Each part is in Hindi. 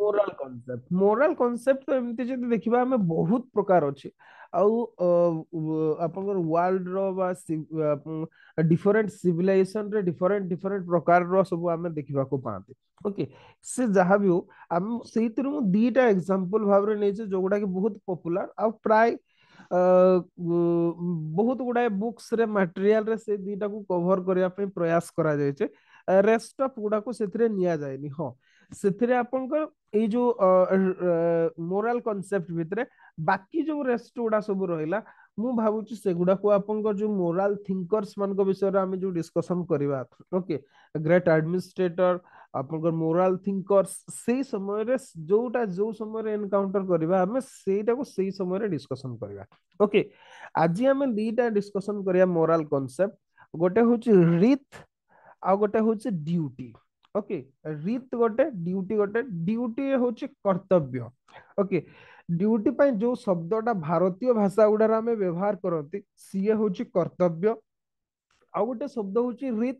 मोराल कॉन्सेप्ट तो एमती जब देखा आम बहुत प्रकार अच्छे आउ आपनकर वर्ल्ड रो बा डिफरेंट सिविलाइजेशन रे डिफरेंट डिफरेंट प्रकार रो सब आम देखा पाते ओके से जहाँ भी हो आम से दीटा एग्जांपल भाव रे नेचे जो गुडा कि बहुत पॉपुलर आ प्राय बहुत गुड़ाए बुक्स रे मटेरियल रे से दीटा को कवर करने प्रयास करा जाए रेस्ट ऑफ गुडा को से निया जाएनी हाँ ସେଥିରେ ଆପଣଙ୍କର ଏଇ ଯୋଉ ମୋରାଲ କନସେପ୍ଟ ଭିତରେ ବାକି ଯୋଉ ରେଷ୍ଟ ଗୁଡା ସବୁ ରହିଲା ମୁଁ ଭାବୁଛି ସେଗୁଡାକୁ ଆପଣଙ୍କର ଯୋଉ ମୋରାଲ ଥିଙ୍କର୍ସ ମାନଙ୍କ ବିଷୟରେ ଆମେ ଯୋଉ ଡିସ୍କସନ କରିବା ଓକେ ଗ୍ରେଟ୍ ଆଡମିନିଷ୍ଟ୍ରେଟର ଆପଣଙ୍କର ମୋରାଲ ଥିଙ୍କର୍ସ ସେଇ ସମୟରେ ଯୋଉ ସମୟରେ ଏନକାଉଣ୍ଟର କରିବା ଆମେ ସେଇଟାକୁ ସେଇ ସମୟରେ ଡିସ୍କସନ କରିବା ଓକେ ଆଜି ଆମେ ଦିଟା ଡିସ୍କସନ କରିବା ମୋରାଲ କନସେପ୍ଟ ଗୋଟେ ହଉଛି ରିଥ୍ ଆଉ ଗୋଟେ ହଉଛି ଡ୍ୟୁଟି ओके रीत गोटे ड्यूटी हूँ कर्तव्य ओके ड्यूटी ପାଇଁ जो शब्दटा भारतीय भाषा गुडार आम व्यवहार करती सी हूँ कर्तव्य आउ गोटे शब्द हूँ रीत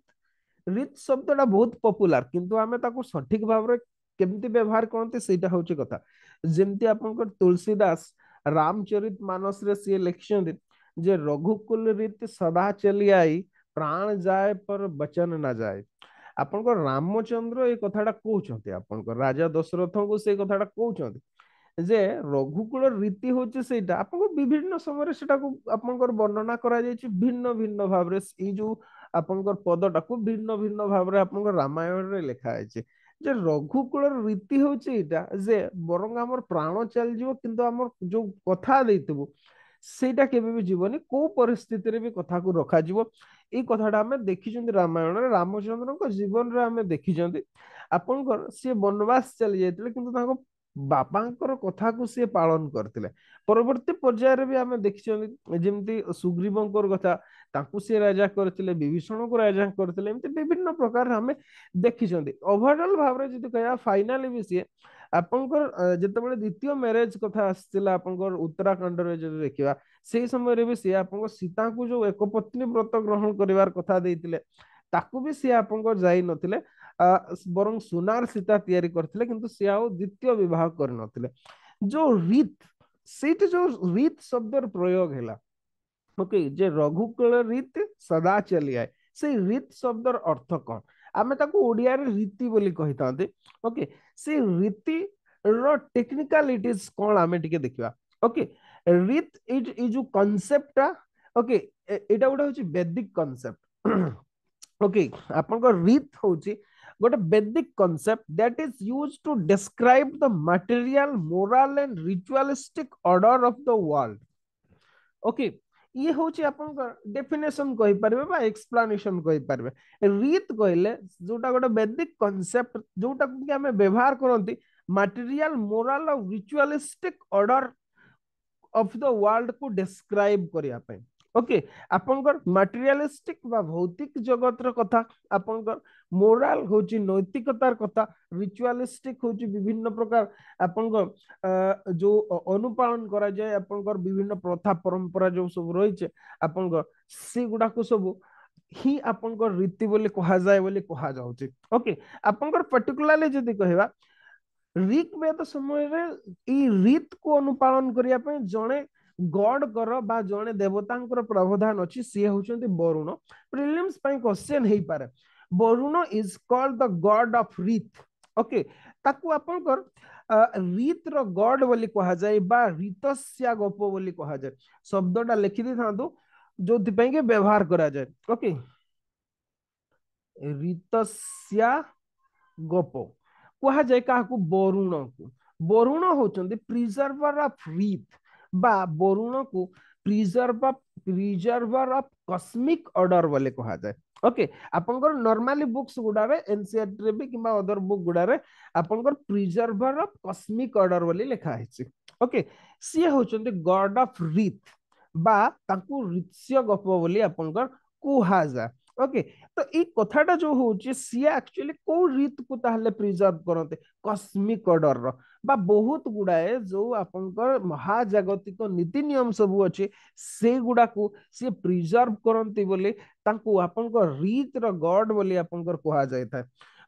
रीत शब्दटा बहुत पॉपुलर किंतु आम सठिक भाव में केमती व्यवहार करते ସେଇଟା हूँ कथा जमती आप तुलसीदास रामचरित मानस रे सी लिखिं जे रघुकुल रीत सदा चली आई प्राण जाए पर बचन ना जाए ଆପଣଙ୍କ ରାମଚନ୍ଦ୍ର ଏଇ କଥାଟା କହୁଛନ୍ତି ଆପଣଙ୍କ ରାଜା ଦଶରଥଙ୍କୁ ସେଇ କଥାଟା କହୁଛନ୍ତି ଯେ ରଘୁକୁଳ ରୀତି ହଉଛି ସେଇଟା ଆପଣଙ୍କ ବିଭିନ୍ନ ସମୟରେ ସେଟାକୁ ଆପଣଙ୍କର ବର୍ଣ୍ଣନା କରାଯାଇଛି ଭିନ୍ନ ଭିନ୍ନ ଭାବରେ ଏଇ ଯୋଉ ଆପଣଙ୍କର ପଦଟାକୁ ଭିନ୍ନ ଭିନ୍ନ ଭାବରେ ଆପଣଙ୍କ ରାମାୟଣରେ ଲେଖା ହେଇଛି ଯେ ରଘୁକୁଳର ରୀତି ହଉଛି ଏଇଟା ଯେ ବରଂ ଆମର ପ୍ରାଣ ଚାଲିଯିବ କିନ୍ତୁ ଆମର ଯୋଉ କଥା ଦେଇଥିବୁ ସେଇଟା କେବେ ବି ଯିବନି କୋଉ ପରିସ୍ଥିତିରେ ବି କଥାକୁ ରଖାଯିବ ଏଇ କଥାଟା ଆମେ ଦେଖିଛନ୍ତି ରାମାୟଣରେ ରାମଚନ୍ଦ୍ରଙ୍କ ଜୀବନରେ ଆମେ ଦେଖିଛନ୍ତି ଆପଣଙ୍କର ସିଏ ବନବାସ ଚାଲି ଯାଇଥିଲେ କିନ୍ତୁ ତାଙ୍କ ବାପାଙ୍କର କଥାକୁ ସିଏ ପାଳନ କରିଥିଲେ ପରବର୍ତ୍ତୀ ପର୍ଯ୍ୟାୟରେ ବି ଆମେ ଦେଖିଛନ୍ତି ଯେମିତି ସୁଗ୍ରୀବଙ୍କର କଥା ତାଙ୍କୁ ସିଏ ରାଜା କରିଥିଲେ ବିଭୀଷଣକୁ ରାଜା କରିଥିଲେ ଏମିତି ବିଭିନ୍ନ ପ୍ରକାର ଆମେ ଦେଖିଛନ୍ତି ଓଭରଅଲ ଭାବରେ ଯଦି କହିବା ଫାଇନାଲି ବି ସିଏ ଆପଣଙ୍କର ଯେତେବେଳେ ଦ୍ୱିତୀୟ ମ୍ୟାରେଜ କଥା ଆସିଥିଲା ଆପଣଙ୍କର ଉତ୍ତରାଖଣ୍ଡରେ ଯଦି ଦେଖିବା ସେଇ ସମୟରେ ବି ସିଏ ଆପଣଙ୍କ ସୀତାଙ୍କୁ ଯୋଉ ଏକପତ୍ନୀ ବ୍ରତ ଗ୍ରହଣ କରିବାର କଥା ଦେଇଥିଲେ ତାକୁ ବି ସିଏ ଆପଣଙ୍କର ଯାଇ ନଥିଲେ ବରଂ ସୁନାର ସୀତା ତିଆରି କରିଥିଲେ କିନ୍ତୁ ସିଏ ଆଉ ଦ୍ୱିତୀୟ ବିବାହ କରିନଥିଲେ ଯୋଉ ରୀତ ସେଇଠି ଯୋଉ ରୀତ ଶବ୍ଦର ପ୍ରୟୋଗ ହେଲା ओके जे रघुकुल रीत सदा चली आए से रीत शब्दर अर्थ कौन आमे ताको ओडिया रे रीति बोली कहि तांते ओके से रीति रो टेक्निकलिटीज कौन आमे टिके देखिबा ओके रीत ए जो कांसेप्ट ओके एटा गोटे होची वैदिक कांसेप्ट ओके आपन रीत होची गोटे Vedic concept that is used to describe the material moral and ritualistic order of the world okay ये हूँ डेफिनेशन कहीपर एक्सप्लानेशन कहीपर रीत कहले जोटा गोटे वैदिक कॉन्सेप्ट जोटा कि आम व्यवहार करती मटेरियल मोरल और ritualistic order of the world को डिस्क्राइब करने ओके आपनकर मटेरियलिस्टिक बा भौतिक जगतर कथा आपनकर मोराल होची नैतिकतार कथा रिचुअलिस्टिक होची विभिन्न प्रकार आपनकर जो अनुपालन करा जाए आपनकर विभिन्न प्रथा परंपरा जो सब रही आपनकर से गुडा को सब ही आपनकर रीति बोली कहा जाए बोली कहा जाउची ओके आपनकर पर्टिकुलरली जदी कहबा ऋग्वेद समय रे ई रीत को अनुपालन करिया पे जणे गॉड कर बा जणे देवतांकर प्रावधान अछि से होचंती वरुण प्रिलिम्स पई क्वेश्चन हेई पारे Varun is called the God of रीत ओके ताकू आपनकर रीत रो गॉड बोली कहा जाय बा रीतस्या गोप बोली कहा जाय शब्दटा लिखि दी थांतु जोथि पई के व्यवहार करा जाय ओके रीतस्या गोप कहा जाए क्या वरुण को वरुण होचंती प्रिजर्वर ऑफ रीत बा वरुण को प्रिजर्वर ऑफ कॉस्मिक ऑर्डर बोले कहा जाए ओके आपनकर नॉर्मली बुक्स गुडारे एनसीईआरटी रे भी किबा अदर बुक गुडारे आपनकर प्रिजर्वर ऑफ कॉस्मिक ऑर्डर बोली लिखा है ओके सी होचंती गॉड ऑफ रीत बा ताकू रीत्स्य गप बोली आपनकर कुहा जाए ओके तो ये कथाटा जो होची सी एक्चुअली को रीत को ताहले प्रिजर्व करते कॉस्मिक ऑर्डर रो बा बहुत गुड़ाए जो आपनकर महाजागतिक नीति नियम सब अच्छे से गुड़ा को सी प्रिजर्व करती बोले तांको आपनकर रीत रो गॉड बोली आपनकर कहा जाय था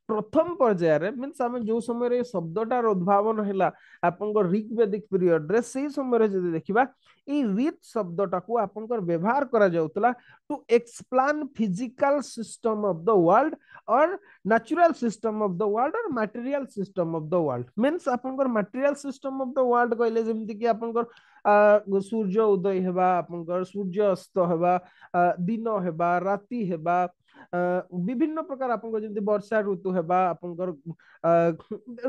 प्रथम पर्यायर मीन्स आम जो समय शब्दटार उद्भावन है आप ऋग्वेदिक पीरियड रे से समय जब देखा रीत शब्दटा को आप व्यवहार करा जाउतला to explain physical system of the world और natural system of the world और material system of the world means आपनकर material system of the world कहले जेमति कि आपनकर सूर्य उदय हेबा आपनकर सूर्य अस्त हेबा दिन हेबा राति हेबा विभिन्न प्रकार आपन जमी वर्षा ऋतु हेबा आपनकर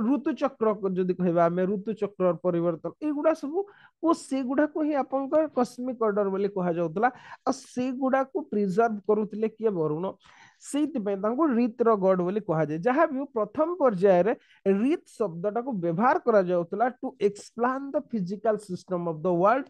ऋतु चक्र जदि कहबा आमे ऋतु चक्र परिवर्तन एगुडा सब को सेगुडा को ही आपनकर कस्मिक ऑर्डर बोली कहा जाउतला आ सेगुडा को प्रिजर्व करूतले किए वरुण ସେଇଥିପାଇଁ ତାଙ୍କୁ ରୀତର ଗଡ ବୋଲି କୁହାଯାଏ ଯାହା ବି ପ୍ରଥମ ପର୍ଯ୍ୟାୟରେ ରୀତ ଶବ୍ଦଟାକୁ ବ୍ୟବହାର କରାଯାଉଥିଲା to explain the physical system of the world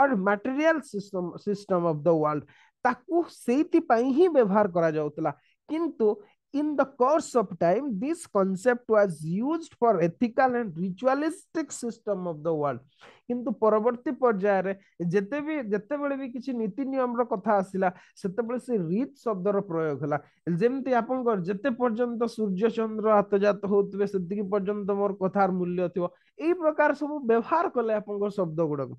और material system of the world ताकू ସେଇଥିପାଇଁ ହିଁ ବ୍ୟବହାର କରାଯାଉଥିଲା କିନ୍ତୁ in the course of time this concept was used for ethical and ritualistic system of the world किंतु परवर्ती पर्यायर जेतेबेले भी किसी नीति नियम रो कथा आसिला सेतेबेले से रीत शब्द रो प्रयोग हला जेमति आपनकर जेते पर्यंत सूर्य चंद्र आतजात होतबे सेतिकी पर्यंत मोर कथार मूल्य थिबो एई प्रकार सब व्यवहार कले आपनकर शब्द गुडा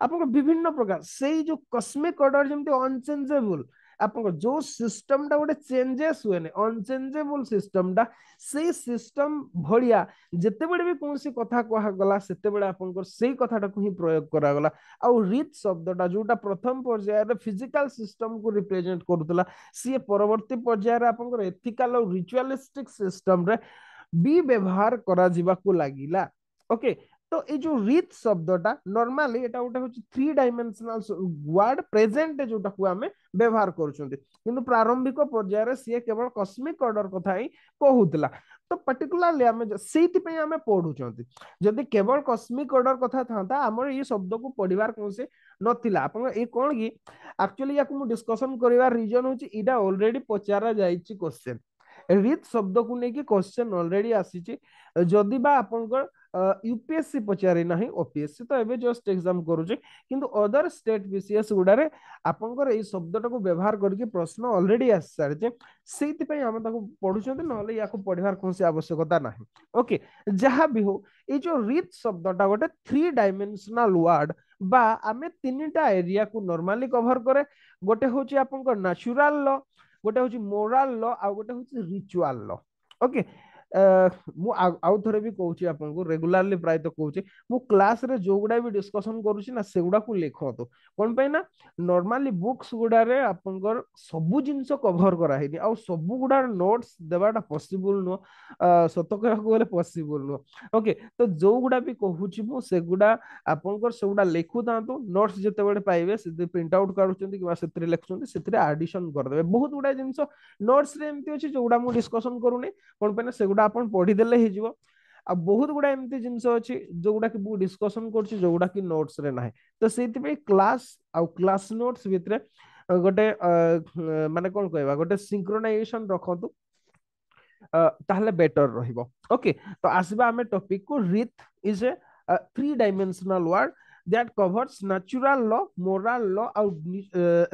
आपन विभिन्न प्रकार से जो कस्मिक ऑर्डर जेमति अनचेंजेबल आपन जो सिस्टम टा गोटे चेंजेस हुए ने अनचेंजेबल सिस्टम टा से सिस्टम भड़िया जेतेबेले भी कोनसी कथा कहा गला सेतेबेले आपनकर सेही कथाटा को ही प्रयोग करा गला आ रीत शब्दटा जोटा प्रथम पर्यायर फिजिकल सिस्टम को रिप्रेजेंट करूतला सी परवर्ती पर्यायर आपनकर एथिकल और रिचुअलिस्टिक सिस्टम रे भी व्यवहार करा जिबा को लागिला ओके तो ये जो रीत शब्दटा नॉर्मली एटा गोटे होची 3 डायमेंशनल वर्ड प्रेजेंट जोटा को आमे व्यवहार करूछंती किंतु प्रारंभिक पर्यायर से केवल कस्मिक ऑर्डर कथा ही कहूतला तो पर्टिकुलरली आमे सेति पे आमे पढुछंती जदि केवल कस्मिक ऑर्डर कथा थांता हमर ये शब्द को पढिबार कोनसे नथिला आपन ए कोन की एक्चुअली याकु मु डिस्कशन करिवार रीजन होची इडा ऑलरेडी पचारा जाईची क्वेश्चन रीत शब्द को लेके क्वेश्चन ऑलरेडी आसीची जदि बा आपनकर यूपीएससी पचारि नाही ओपीएससी तो एबे जस्ट एग्जाम करूचे किंतु अदर स्टेट बीसीएस गुडारे आपनकर ए शब्दटा को व्यवहार करके प्रश्न ऑलरेडी आसी सारचे सेति पय हम ताको पढुछंते नले याको पढिबार कोनसे आवश्यकता नाही ओके जहां भी हो ए जो रीत शब्दटा गोटे 3 डायमेंशनल वर्ड बा आमे तीनटा एरिया को नॉर्मली कवर करे गोटे होची आपनकर नेचुरल लॉ गोटे हूँ मोराल लॉ आ गोटे हूँ रिचुअल लॉ ओके मु आउ थरे भी कहूची आपन को रेगुलरली प्राय तो कहूची मु क्लास रे जो गुडा भी डिस्कशन करूची ना सेगुडा को लेखतो कोन पे ना नॉर्मली बुक्स गुडा रे आपनकर सबु जिंस कवर करा हेनी आ सबु गुडा नोट्स देबाटा पॉसिबल नो सत कहको बोले पॉसिबल नो ओके तो जो गुडा भी कहूची मु सेगुडा आपनकर सेगुडा लेखु तांतो नोट्स जते बेले पाइबे से प्रिंट आउट काढुचंती कि सेतरे लेखुचंती सेतरे एडिशन कर देबे बहुत गुडा जिंस नोट्स रे एमती अछि जो गुडा मु डिस्कशन करूनी कोन पे ना सेगुडा आपण पढ़ी देले ही जीवो आ बहुत गुडा एमती जिंस अछि जो गुडा कि डिस्कशन करछि जो गुडा कि नोट्स रे नाही तो सेति पे क्लास आ क्लास नोट्स भितरे गोटे माने कोन कहबा गोटे सिंक्रोनाइजेशन रखंतु ताहले बेटर रहिबो ओके तो आसीबा हमें टॉपिक को रीत is a 3 dimensional word that covers natural law moral law और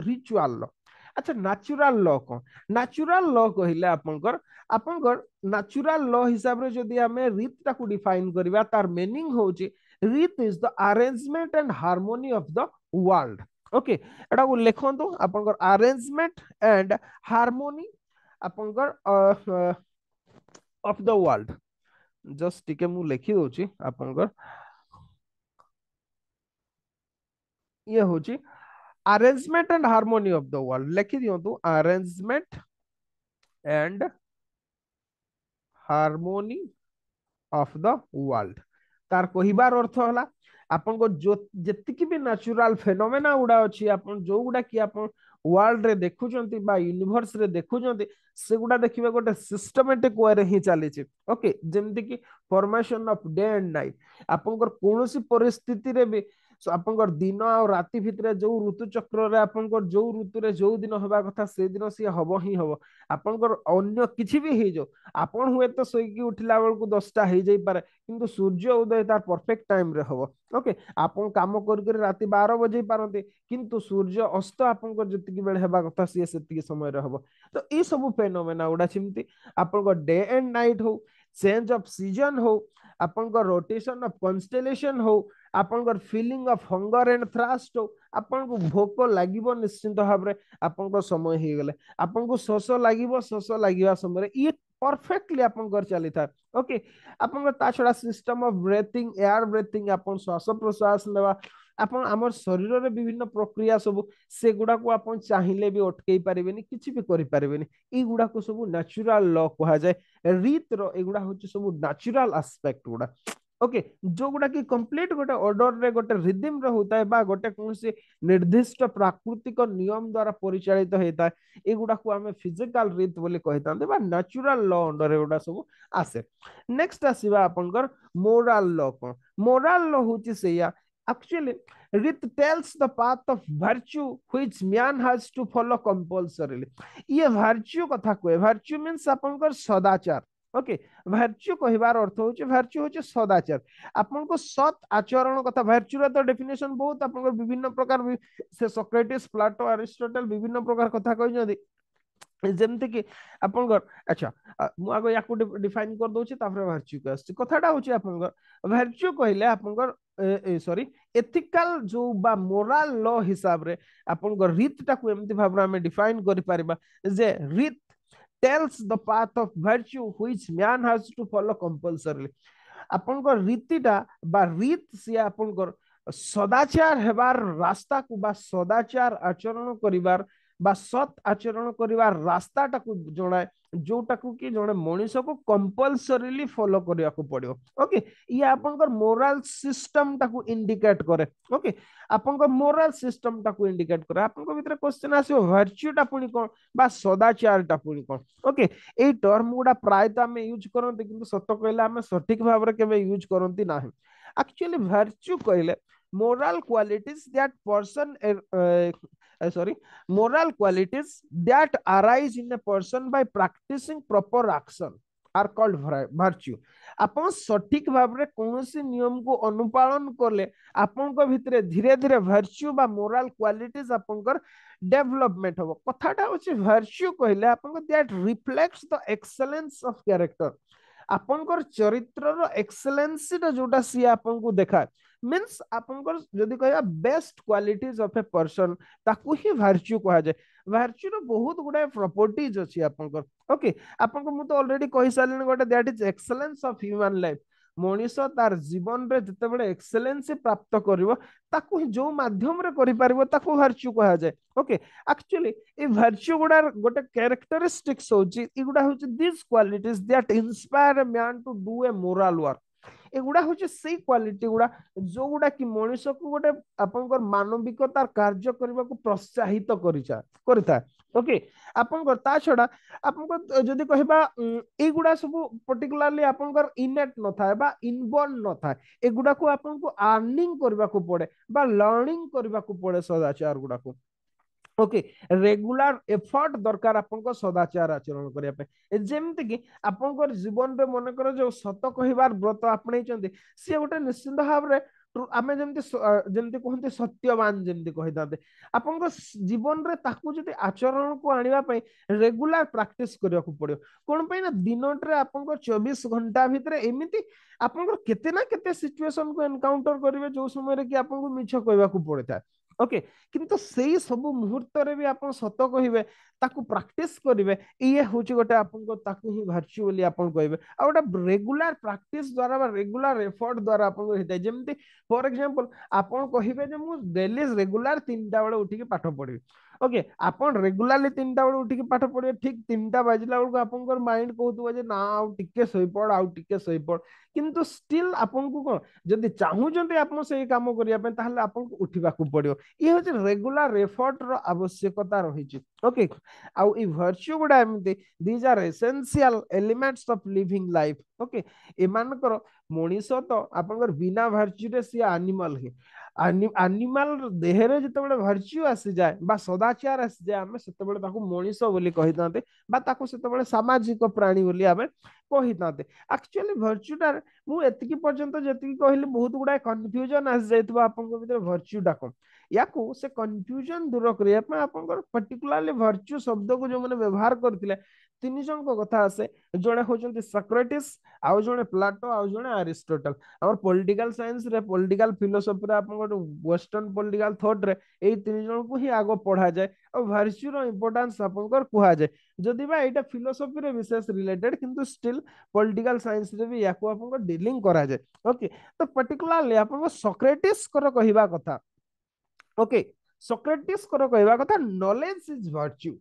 रिचुअल लॉ अच्छा नेचुरल लॉ कौन नेचुरल लॉ कहले आपनकर नेचुरल लॉ हिसाब रे जदी हमें रीत ता को डिफाइन करबा तार मीनिंग होची रीत is the arrangement and harmony of the world okay एटा को लेखंतो आपनकर अरेंजमेंट एंड हार्मोनी आपनकर ऑफ द वर्ल्ड जस्ट टिके मु लिखि दोची आपनकर ये होची arrangement and harmony of the world लिखि दियंतु arrangement and harmony of the world तार कहिबार अर्थ हला आपन को जो जतिकी भी नेचुरल फेनोमेना गुडा अछि आपन जो गुडा कि आपन वर्ल्ड रे देखुचंती बा यूनिवर्स रे देखुचंती से गुडा देखिबा गोटे सिस्टमैटिक वे रे ही चली छि ओके जेमति कि formation of day and night आपन को कोनोसी परिस्थिति रे भी आपनकर दिन आ राति भितरे जो ऋतु चक्र रे आपनकर जो ऋतु रे जो दिन होबा कथा से दिन सी हबो ही हबो आपनकर अन्य किछि भी हे जो आपन हुए तो सोई की उठिला बेल को 10टा हे जाई पारे किंतु सूर्य उदय तार परफेक्ट टाइम रे हबो ओके आपन काम कर कर राति 12 बजे पारंते किंतु सूर्य अस्त आपनकर जतिकी बेल हेबा कथा से सेतिकी समय रे हबो तो ई सब फेनोमेना उडा छिमती आपनकर डे एंड नाइट हो चेंज ऑफ सीजन हो आपनकर रोटेशन ऑफ कॉन्स्टेलेशन हो आपनकर feeling of hunger and thrust हो आपनको भोक लागिबो निश्चिंत भाव रे आपनको समय हे गेले आपनको शोष लागिबो शोष लागिबा समय ये परफेक्टली आपनकर चली था ओके आपनकर ता छडा system of breathing air breathing आपन श्वास प्रश्वास लेवा आपन हमर शरीर रे विभिन्न प्रक्रिया सब से गुडा को आपन चाहिले भी अटकई पारिबेनी किछि भी करि पारिबेनी ई गुडा को सब नेचुरल लॉ कहा जाय रीत रो एगुडा होची सब नेचुरल एस्पेक्ट गुडा ओके जो गुडा की कंप्लीट गोटे ऑर्डर रे गोटे रिदम रे होता है बा गोटे कौनसी निर्दिष्ट प्राकृतिक नियम द्वारा परिचालित होता है एगुडा को हमें फिजिकल रीत बोली कहतांते बा नेचुरल लॉ अंडर एगुडा सब आसे नेक्स्ट आसीबा आपनकर मोरल लॉ को मोरल लॉ होची सेया actually it tells the path of virtue which man has to follow compulsorily ये virtue कथा कोए virtue means आपनकर सदाचार ओके भर्च्यू कहबार अर्थ होचे भर्च्यू होचे सदाचार आपन को सत आचरण कथा भर्च्यू रा तो डेफिनेशन बहुत आपन को विभिन्न प्रकार से सोक्रेटिस प्लेटो अरिस्टोटल विभिन्न प्रकार कथा कहि जदी जेमते कि आपन अच्छा मु आगो याकू डिफाइन कर दोछि तापर भर्च्यू के आछि कथाटा होछि आपन भर्च्यू कहले आपन सॉरी एथिकल जो बा मोरल लॉ हिसाब रे आपन रीत टाकू एमति भाबरा हमें डिफाइन करि परिबा जे रीत tells the path of virtue which man has to follow compulsorily आपनकर रीतिटा बा रीत से आपनकर सदाचार हेबार रास्ता को बा सदाचार आचरण करिवार बा सत आचरण करिवार रास्ताटा को जणाए जोटा को कि जणे मनुष्य को कंपल्सरीली फॉलो करिया को पड़ियो ओके ये आपनकर मोरल सिस्टम टा को इंडिकेट करे ओके आपनकर मोरल सिस्टम टा को इंडिकेट करे आपनकर भीतर क्वेश्चन आसीओ वर्च्यू टा पुनी कोन बा सदाचार टा पुनी कोन ओके ए टर्म गुडा प्राय तो हम यूज करंती किंतु सत्य कहले हम सठिक भाव रे केबे यूज करंती नाही एक्चुअली वर्च्यू कहले moral qualities that person sorry moral qualities that arise in a person by practicing proper action are called virtue आपण सठिक भाव रे कोनोसी नियम को अनुपालन करले आपण को भितरे धीरे धीरे वर्च्यू बा मोरल क्वालिटीज आपनकर डेवलपमेंट हो कथाटा होची वर्च्यू कहले आपण को that reflects the excellence of character आपनकर चरित्रर एक्सीलेंसी जोटा सी आपन को देखा मीन्स आपनकर जदि कहया best qualities of a person ताकू ही वर्च्यू कहा जाए वर्च्यू रो बहुत गुडा प्रॉपर्टीज अछि आपनकर ओके आपनको मु तो ऑलरेडी कहि सारलिन गोटे that is excellence of human life Manish तार जीवन रे जते बडे एक्सीलेंसी प्राप्त करिवो ताकू जो माध्यम रे करि पारिवो ताकू वर्च्यू कहा जाए ओके एक्चुअली ए वर्च्यू गुडा गोटे कैरेक्टरिस्टिक्स होची इगुडा होची this qualities that inspire a man to do a moral work एगुडा होची सेही क्वालिटी गुडा जो गुडा कि मनुष्य को गोटे आपनकर मानविकतार कार्य करबा को प्रोत्साहित करिता ओके आपनकर ता छडा आपनकर जदि कहबा एगुडा सब पर्टिकुलरली आपनकर इनेट न थाए बा इनबॉर्न न थाए एगुडा को आपन को अर्निंग करबा को पड़े बा लर्निंग करबा को पड़े सदाचार गुडा को ओके रेगुलर एफर्ट दरकार आपन सदाचार आचरण करिया पे जेमति कि आपन जीवन रे मन कर जो सत कहिबार व्रत आपणे चंदी से गोटे निश्चित भाव रे आमे जेमति जेमति कहंते सत्यवान जेमति कहिदाते आपन जीवन रे ताकू जति आचरण को आनिबा पे रेगुलर प्रैक्टिस करिया को पड़ियो कोन पे ना दिनट रे आपन 24 घंटा भितरे एमिति आपन केते ना केते सिचुएशन को एनकाउंटर करिवे जो समय रे कि आपन को मिछ कहबा को पड़ता ओके किंतु सेही सब मुहूर्त रे भी आपन सत कहिबे ताकू प्रैक्टिस करिवे ये होची गोटे आपन को ताकू ही वर्च्यू बोली आपन कहिबे आ गोटे रेगुलर प्रैक्टिस द्वारा बा रेगुलर एफर्ट द्वारा आपन को हेतै जेमति फॉर एग्जांपल आपन कहिबे जे मु डेली रेगुलर 3टा बेले उठी के पाठ पढिबे ओके आपन रेगुलरली 3टा बेले उठी के पाठ पढिबे ठीक 3टा बाजिला बेलको आपन माइंड कहतुबा जे ना आउ टिके सोई पड़ आउ टिके सोई पड़ किंतु स्टिल आपन को कोन जदि चाहू जंते आपन से काम करिया पे ताहले आपन को उठिबा को पड़ियो ये होचे रेगुलर एफर्ट रो आवश्यकता रहिछि ओके आउ ई वर्च्यू गुडा एमते these are essential elements of living life okay एमानकर मनीष तो आपन बिना वर्च्यू रे सी एनिमल हे ଆନିମାଲ ଦେହରେ ଯେତେବେଳେ ଭର୍ଚ୍ୟୁ ଆସିଯାଏ ବା ସଦାଚାର ଆସିଯାଏ ଆମେ ସେତେବେଳେ ତାକୁ ମଣିଷ ବୋଲି କହିଥାନ୍ତେ ବା ତାକୁ ସେତେବେଳେ ସାମାଜିକ ପ୍ରାଣୀ ବୋଲି ଆମେ କହିଥାନ୍ତେ। ଆକ୍ଚୁଆଲି ଭର୍ଚ୍ୟୁଟାରେ ମୁଁ ଏତିକି ପର୍ଯ୍ୟନ୍ତ ଯେତିକି କହିଲି ବହୁତ ଗୁଡାଏ କନଫ୍ୟୁଜନ ଆସିଯାଇଥିବ ଆପଣଙ୍କ ଭିତରେ ଭର୍ଚ୍ୟୁଟା କଣ। ୟାକୁ ସେ କନଫ୍ୟୁଜନ ଦୂର କରିବା ପାଇଁ ଆପଣଙ୍କର ପର୍ଟିକୁଲାରଲି ଭର୍ଚ୍ୟୁ ଶବ୍ଦକୁ ଯୋଉମାନେ ବ୍ୟବହାର କରିଥିଲେ ତିନି ଜଣଙ୍କ କଥା ଆସେ। ଜଣେ ହଉଛନ୍ତି ସକ୍ରେଟିସ୍, ଆଉ ଜଣେ ପ୍ଲାଟୋ, ଆଉ ଜଣେ ଆରିଷ୍ଟୋଟଲ। ଆମର ପଲିଟିକାଲ ସାଇନ୍ସ ରେ ପଲିଟିକାଲ ଫିଲୋସଫିରେ ଆପଣଙ୍କର ୱେଷ୍ଟର୍ଣ୍ଣ ପଲିଟିକାଲ ଥଟ୍ ରେ ଏଇ ତିନି ଜଣଙ୍କୁ ହିଁ ଆଗ ପଢାଯାଏ ଆଉ ଭର୍ଚ୍ୟୁର ଇମ୍ପୋର୍ଟାନ୍ସ ଆପଣଙ୍କର କୁହାଯାଏ। ଯଦି ବା ଏଇଟା ଫିଲୋସଫିରେ ବିଶେଷ ରିଲେଟେଡ କିନ୍ତୁ ଷ୍ଟିଲ୍ ପଲିଟିକାଲ ସାଇନ୍ସରେ ବି ୟାକୁ ଆପଣଙ୍କ ଡିଲିଂ କରାଯାଏ। ଓକେ, ତ ପର୍ଟିକୁଲାରଲି ଆପଣଙ୍କ ସକ୍ରେଟିସ୍ଙ୍କର କହିବା କଥା, ଓକେ, ସକ୍ରେଟିସ୍ଙ୍କର କହିବା କଥା ନଲେଜ ଇଜ ଭର୍ଚ୍ୟୁ।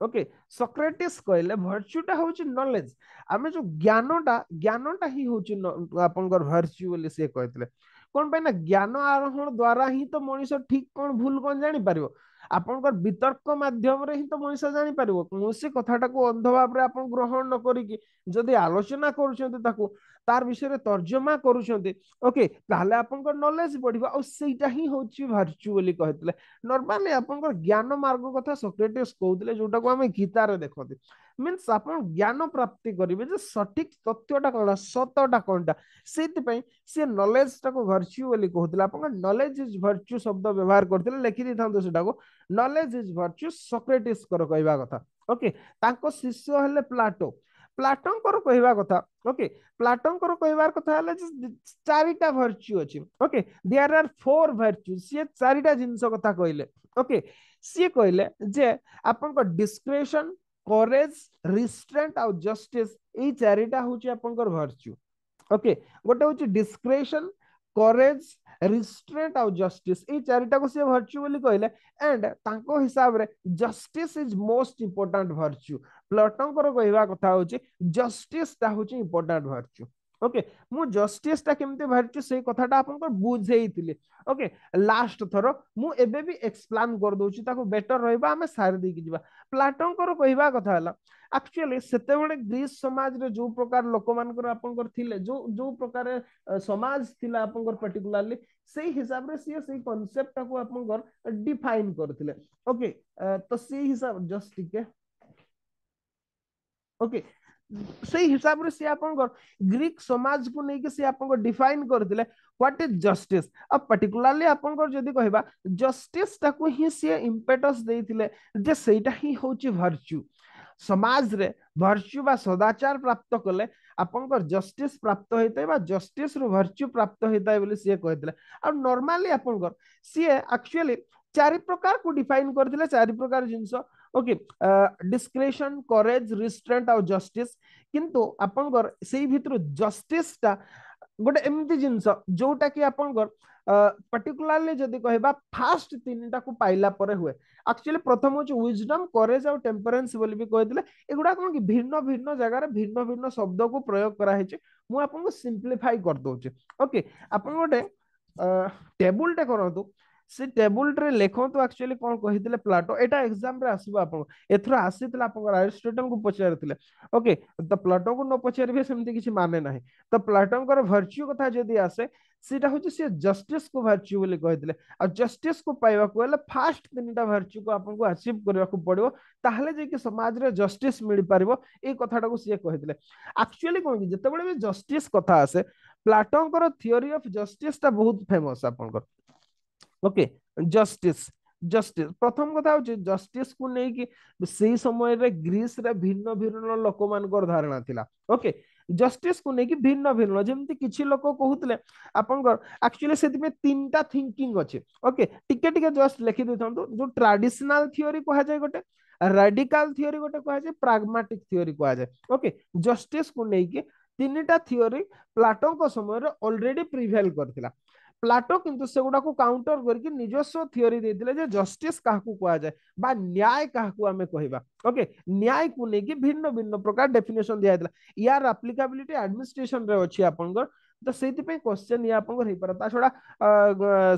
ଓକେ, ସକ୍ରେଟିସ୍ କହିଲେ ଭର୍ଚ୍ୟୁଟା ହଉଛି ନଲେଜ। ଆମେ ଯୋଉ ଜ୍ଞାନଟା ହିଁ ହଉଛି ଆପଣଙ୍କର ଭର୍ଚ୍ୟୁ ବୋଲି ସିଏ କହିଥିଲେ। କଣ ପାଇଁ ନା ଜ୍ଞାନ ଆରୋହଣ ଦ୍ଵାରା ହିଁ ତ ମଣିଷ ଠିକ କଣ ଭୁଲ କଣ ଜାଣିପାରିବ। ଆପଣଙ୍କର ବିତର୍କ ମାଧ୍ୟମରେ ହିଁ ତ ମଣିଷ ଜାଣିପାରିବ। କୌଣସି କଥାଟାକୁ ଅନ୍ଧ ଭାବରେ ଆପଣ ଗ୍ରହଣ ନ କରିକି ଯଦି ଆଲୋଚନା କରୁଛନ୍ତି ତାକୁ ତାର ବିଷୟରେ ତର୍ଜମା କରୁଛନ୍ତି, ଓକେ, ତାହେଲେ ଆପଣଙ୍କର ନଲେଜ ବଢିବ ଆଉ ସେଇଟା ହିଁ ହଉଛି ଭର୍ଚ୍ୟୁ ବୋଲି କହିଥିଲେ। ନର୍ମାଲି ଆପଣଙ୍କର ଜ୍ଞାନ ମାର୍ଗ କଥା ସକ୍ରେଟିସ୍ କହୁଥିଲେ ଯୋଉଟାକୁ ଆମେ ଗୀତାରେ ଦେଖନ୍ତି। ମିନ୍ସ ଆପଣ ଜ୍ଞାନ ପ୍ରାପ୍ତି କରିବେ ଯେ ସଠିକ ତଥ୍ୟଟା କଣ, ସତଟା କଣଟା। ସେଇଥିପାଇଁ ସେ ନଲେଜ ଟାକୁ ଭର୍ଚ୍ୟୁ ବୋଲି କହୁଥିଲେ। ଆପଣଙ୍କ ନଲେଜ ଇଜ ଭର୍ଚ୍ୟୁ ଶବ୍ଦ ବ୍ୟବହାର କରିଥିଲେ, ଲେଖି ଦେଇଥାନ୍ତୁ ସେଟାକୁ। ନଲେଜ ଇଜ ଭର୍ଚ୍ୟୁ ସକ୍ରେଟିସ୍ଙ୍କର କହିବା କଥା। ଓକେ, ତାଙ୍କ ଶିଷ୍ୟ ହେଲେ ପ୍ଲାଟୋ। ପ୍ଲାଟୋଙ୍କର କହିବା କଥା, ଓକେ, ପ୍ଲାଟୋଙ୍କର କହିବାର କଥା ହେଲା ଯେ ଚାରିଟା ଭର୍ଚ୍ୟୁ ଅଛି। Okay, there are four virtue. ସିଏ ଚାରିଟା ଜିନିଷ କଥା କହିଲେ। ଓକେ, ସିଏ କହିଲେ ଯେ ଆପଣଙ୍କ ଡିସ୍କ୍ରିପସନ, କରେଜ, ରିଷ୍ଟ୍ରେଣ୍ଟ ଆଉ ଜଷ୍ଟିସ, ଏଇ ଚାରିଟା ହଉଛି ଆପଣଙ୍କର ଭର୍ଚ୍ୟୁ। ଓକେ, ଗୋଟେ ହଉଛି ଡିସ୍କ୍ରିପସନ, କରେଜ, ରିଷ୍ଟ୍ରେଣ୍ଟ ଆଉ ଜଷ୍ଟିସ, ଏଇ ଚାରିଟାକୁ ସିଏ ଭର୍ଚ୍ୟୁ ବୋଲି କହିଲେ। ଏଣ୍ଡ ତାଙ୍କ ହିସାବରେ ଜଷ୍ଟିସ ଇଜ ମୋଷ୍ଟ ଇମ୍ପୋର୍ଟାଣ୍ଟ ଭର୍ଚ୍ୟୁ। ପ୍ଲଟଙ୍କର କହିବା କଥା ହଉଛି ଜଷ୍ଟିସଟା ହଉଛି ଇମ୍ପୋର୍ଟାଣ୍ଟ ଭର୍ଚ୍ୟୁ। ଓକେ, ମୁଁ ଜଷ୍ଟିସଟା କେମିତି ଭର୍ଚ୍ୟୁ ସେଇ କଥାଟା ଆପଣଙ୍କୁ ବୁଝେଇଥିଲି। ଓକେ, ଲାଷ୍ଟ ଥର ମୁଁ ଏବେ ବି ଏକ୍ସପ୍ଲାନ କରିଦଉଛି, ତାକୁ ବେଟର ରହିବ ଆମେ ସାରି ଦେଇକି ଯିବା। ପ୍ଲାଟୋଙ୍କର କହିବା କଥା ହେଲା ଆକ୍ଚୁଆଲି ସେତେବେଳେ ଗ୍ରୀସ ସମାଜରେ ଯୋଉ ପ୍ରକାର ଲୋକମାନଙ୍କର ଆପଣଙ୍କର ଥିଲେ, ଯୋଉ ପ୍ରକାର ସମାଜ ଥିଲା ଆପଣଙ୍କର ପର୍ଟିକୁଲାରଲି, ସେଇ ହିସାବରେ ସିଏ ସେଇ କନସେପ୍ଟଟାକୁ ଆପଣଙ୍କର ଡିଫାଇନ କରିଥିଲେ। ଓକେ, ତ ସେଇ ହିସାବ ଜଷ୍ଟ ଟିକେ, ଓକେ, ସେଇ ହିସାବରେ ସେ ଆପଣଙ୍କର ଗ୍ରୀକ ସମାଜକୁ ନେଇକି ସେ ଆପଣଙ୍କ ଡିଫାଇନ କରିଥିଲେ ହ୍ୱାଟ ଇଜ ଜଷ୍ଟିସ। ଆଉ ପର୍ଟିକୁଲାରଲି ଆପଣଙ୍କର ଯଦି କହିବା ଜଷ୍ଟିସଟାକୁ ହିଁ ସିଏ ଇମ୍ପେଟସ ଦେଇଥିଲେ ଯେ ସେଇଟା ହିଁ ହଉଛି ଭର୍ଚ୍ୟୁ। ସମାଜରେ ଭର୍ଚ୍ୟୁ ବା ସଦାଚାର ପ୍ରାପ୍ତ କଲେ ଆପଣଙ୍କର ଜଷ୍ଟିସ ପ୍ରାପ୍ତ ହେଇଥାଏ ବା ଜଷ୍ଟିସ ରୁ ଭର୍ଚ୍ୟୁ ପ୍ରାପ୍ତ ହେଇଥାଏ ବୋଲି ସିଏ କହିଥିଲେ। ଆଉ ନର୍ମାଲି ଆପଣଙ୍କର ସିଏ ଆକ୍ଚୁଆଲି ଚାରି ପ୍ରକାରକୁ ଡିଫାଇନ କରିଥିଲେ, ଚାରି ପ୍ରକାର ଜିନିଷ। ଓକେ, ଡିସ୍କ୍ରିପସନ, କରେଜ, ରିଷ୍ଟ୍ରେଣ୍ଟ ଆଉ ଜଷ୍ଟିସ। କିନ୍ତୁ ଆପଣଙ୍କର ସେଇ ଭିତରୁ ଜଷ୍ଟିସଟା ଗୋଟେ ଏମିତି ଜିନିଷ ଯୋଉଟା କି ଆପଣଙ୍କର ପର୍ଟିକୁଲାରଲି ଯଦି କହିବା ଫାଷ୍ଟ ତିନିଟାକୁ ପାଇଲା ପରେ ହୁଏ। ଆକ୍ଚୁଆଲି ପ୍ରଥମ ହଉଛି ୱିଜଡମ, କରେଜ ଆଉ ଟେମ୍ପରେନ୍ସ ବୋଲି ବି କହିଥିଲେ। ଏଗୁଡା କଣ କି ଭିନ୍ନ ଭିନ୍ନ ଜାଗାରେ ଭିନ୍ନ ଭିନ୍ନ ଶବ୍ଦକୁ ପ୍ରୟୋଗ କରାହେଇଛି। ମୁଁ ଆପଣଙ୍କୁ ସିମ୍ପ୍ଲିଫାଇ କରିଦଉଛି। ଓକେ, ଆପଣ ଗୋଟେ ଟେବୁଲଟେ କରନ୍ତୁ, ସେ ଟେବୁଲରେ ଲେଖନ୍ତୁ ଆକ୍ଚୁଆଲି କଣ କହିଥିଲେ ପ୍ଲାଟୋ। ଏଟା ଏକ୍ସାମରେ ଆସିବ ଆପଣ, ଏଥର ଆସିଥିଲା ଆପଣଙ୍କର ଆରିଷ୍ଟୋଟଲଙ୍କୁ ପଚାରିଥିଲେ। ଓକେ, ତ ପ୍ଲାଟୋଙ୍କୁ ନ ପଚାରିବେ ସେମିତି କିଛି ମାନେ ନାହିଁ। ତ ପ୍ଲାଟୋଙ୍କର ଭର୍ଚ୍ୟୁ କଥା ଯଦି ଆସେ ସେଇଟା ହଉଛି ସେ ଜଷ୍ଟିସକୁ ଭର୍ଚ୍ୟୁ ବୋଲି କହିଥିଲେ। ଆଉ ଜଷ୍ଟିସକୁ ପାଇବାକୁ ହେଲେ ଫାଷ୍ଟ ତିନିଟା ଭର୍ଚ୍ୟୁକୁ ଆପଣଙ୍କୁ ଆଚିଭ କରିବାକୁ ପଡିବ, ତାହେଲେ ଯାଇକି ସମାଜରେ ଜଷ୍ଟିସ ମିଳିପାରିବ। ଏଇ କଥାଟାକୁ ସିଏ କହିଥିଲେ। ଆକ୍ଚୁଆଲି କଣ କି ଯେତେବେଳେ ବି ଜଷ୍ଟିସ କଥା ଆସେ ପ୍ଲାଟୋଙ୍କର ଥିଓରି ଅଫ ଜଷ୍ଟିସଟା ବହୁତ ଫେମସ ଆପଣଙ୍କର। ଓକେ, ଜଷ୍ଟିସ ଜଷ୍ଟିସ ପ୍ରଥମ କଥା ହଉଛି ଜଷ୍ଟିସକୁ ନେଇକି ସେଇ ସମୟରେ ଗ୍ରୀସରେ ଭିନ୍ନ ଭିନ୍ନ ଲୋକମାନଙ୍କର ଧାରଣା ଥିଲା। ଓକେ, ଜଷ୍ଟିସକୁ ନେଇକି ଭିନ୍ନ ଭିନ୍ନ, ଯେମିତି କିଛି ଲୋକ କହୁଥିଲେ ଆପଣଙ୍କର ଆକ୍ଚୁଆଲି ସେଥିପାଇଁ ତିନିଟା ଥିଙ୍କିଂ ଅଛି। ଓକେ, ଟିକେ ଟିକେ ଜଷ୍ଟ ଲେଖି ଦେଇଥାନ୍ତୁ। ଯୋଉ ଟ୍ରାଡିସନାଲ ଥିଓରି କୁହାଯାଏ ଗୋଟେ, ରାଡିକାଲ ଥିଓରି ଗୋଟେ କୁହାଯାଏ, ପ୍ରାଗମାଟିକ ଥିଓରି କୁହାଯାଏ। ଓକେ, ଜଷ୍ଟିସକୁ ନେଇକି ତିନିଟା ଥିଓରି ପ୍ଲାଟୋଙ୍କ ସମୟରେ ଅଲରେଡି ପ୍ରିଭେଲ କରିଥିଲା। ପ୍ଲାଟୋ କିନ୍ତୁ ସେଗୁଡାକୁ କାଉଣ୍ଟର କରିକି ନିଜସ୍ୱ ଥିଓରି ଦେଇଥିଲେ ଯେ ଜଷ୍ଟିସ କାହାକୁ କୁହାଯାଏ ବା ନ୍ୟାୟ କାହାକୁ ଆମେ କହିବା। ଓକେ, ନ୍ୟାୟକୁ ନେଇକି ଭିନ୍ନ ଭିନ୍ନ ପ୍ରକାର ଡେଫିନେସନ ଦିଆଯାଇଥିଲା। ୟାର ଆପ୍ଲିକାବିଲିଟି ଆଡମିନିଷ୍ଟ୍ରେସନରେ ଅଛି ଆପଣଙ୍କର, ତ ସେଇଥିପାଇଁ କ୍ୱେଶ୍ଚନ ଇଏ ଆପଣଙ୍କର ହେଇପାରେ। ତା ଛଡା